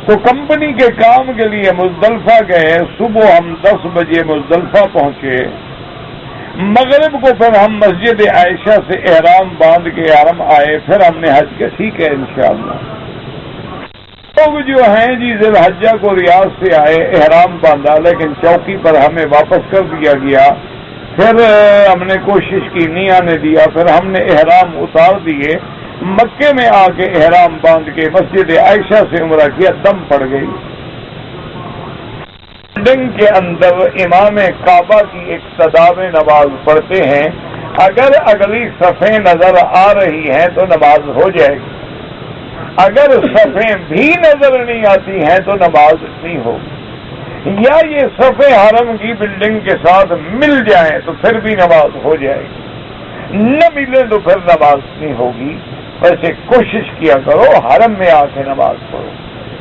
تو کمپنی کے کام کے لیے مزدلفہ گئے. صبح ہم 10 بجے مزدلفہ پہنچے. مغرب کو پھر ہم مسجد عائشہ سے احرام باندھ کے حرم آئے. پھر ہم نے حج کیا. ٹھیک ہے انشاءاللہ. لوگ جو ہیں جی ذی الحجہ کو ریاض سے آئے، احرام باندھا، لیکن چوکی پر ہمیں واپس کر دیا گیا. پھر ہم نے کوشش کی، نہیں آنے دیا. پھر ہم نے احرام اتار دیے. مکے میں آ کے احرام باندھ کے مسجد عائشہ سے عمرہ کیا. دم پڑ گئی. بلڈنگ کے اندر امام کعبہ کی اقتداء میں نماز پڑھتے ہیں. اگر اگلی صفیں نظر آ رہی ہیں تو نماز ہو جائے گی، اگر صفیں بھی نظر نہیں آتی ہیں تو نماز نہیں ہوگی. یا یہ صفیں حرم کی بلڈنگ کے ساتھ مل جائیں تو پھر بھی نماز ہو جائے گی، نہ ملیں تو پھر نماز نہیں ہوگی. ویسے کوشش کیا کرو حرم میں آ کے نماز پڑھو.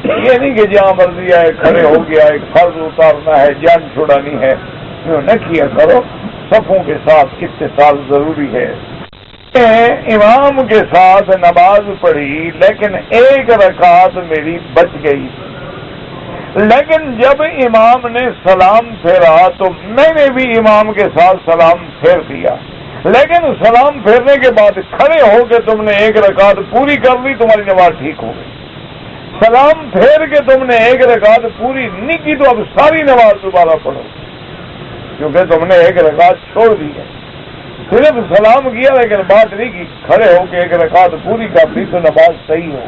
یہ نہیں کہ جہاں مرضی آئے کھڑے ہو گیا، ایک فرض اتارنا ہے، جان چھڑانی ہے، نہ کیا کرو. صفوں کے ساتھ اتصال ضروری ہے. امام کے ساتھ نماز پڑھی، لیکن ایک رکعت میری بچ گئی. لیکن جب امام نے سلام پھیرا تو میں نے بھی امام کے ساتھ سلام پھیر دیا. لیکن سلام پھیرنے کے بعد کھڑے ہو کے تم نے ایک رکعت پوری کر لی، تمہاری نماز ٹھیک ہو گئی. سلام پھیر کے تم نے ایک رکعت پوری نہیں کی تو اب ساری نماز دوبارہ پڑھو، کیونکہ تم نے ایک رکعت چھوڑ دی ہے. صرف سلام کیا لیکن بات نہیں کی، کھڑے ہو کے ایک رکعت پوری کر لی تو نماز صحیح ہو.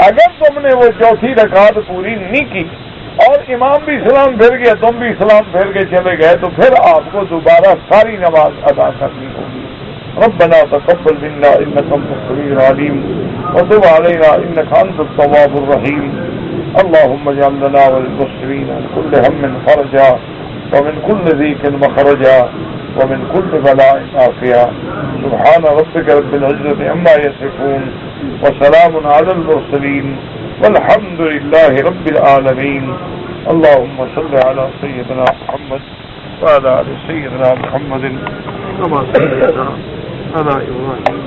اگر تم نے وہ چوتھی رکعت پوری نہیں کی اور امام بھی سلام پھیر گیا، تم بھی سلام پھیر کے چلے گئے، تو پھر آپ کو دوبارہ ساری نماز ادا کرنی ہوگی. ربنا تقبل منا انك انت السميع العليم وتب علينا انك انت التواب الرحيم. اللهم اجعل لنا وللمسلمين من كل هم فرجا ومن كل ضيق مخرجا ومن كل بلاء عافيا. سبحان ربك رب العزة عما يصفون وسلام على المرسلين والحمد لله رب العالمين. اللهم صل على سيدنا محمد وعلى آل سيدنا محمد كما صليت على إبراهيم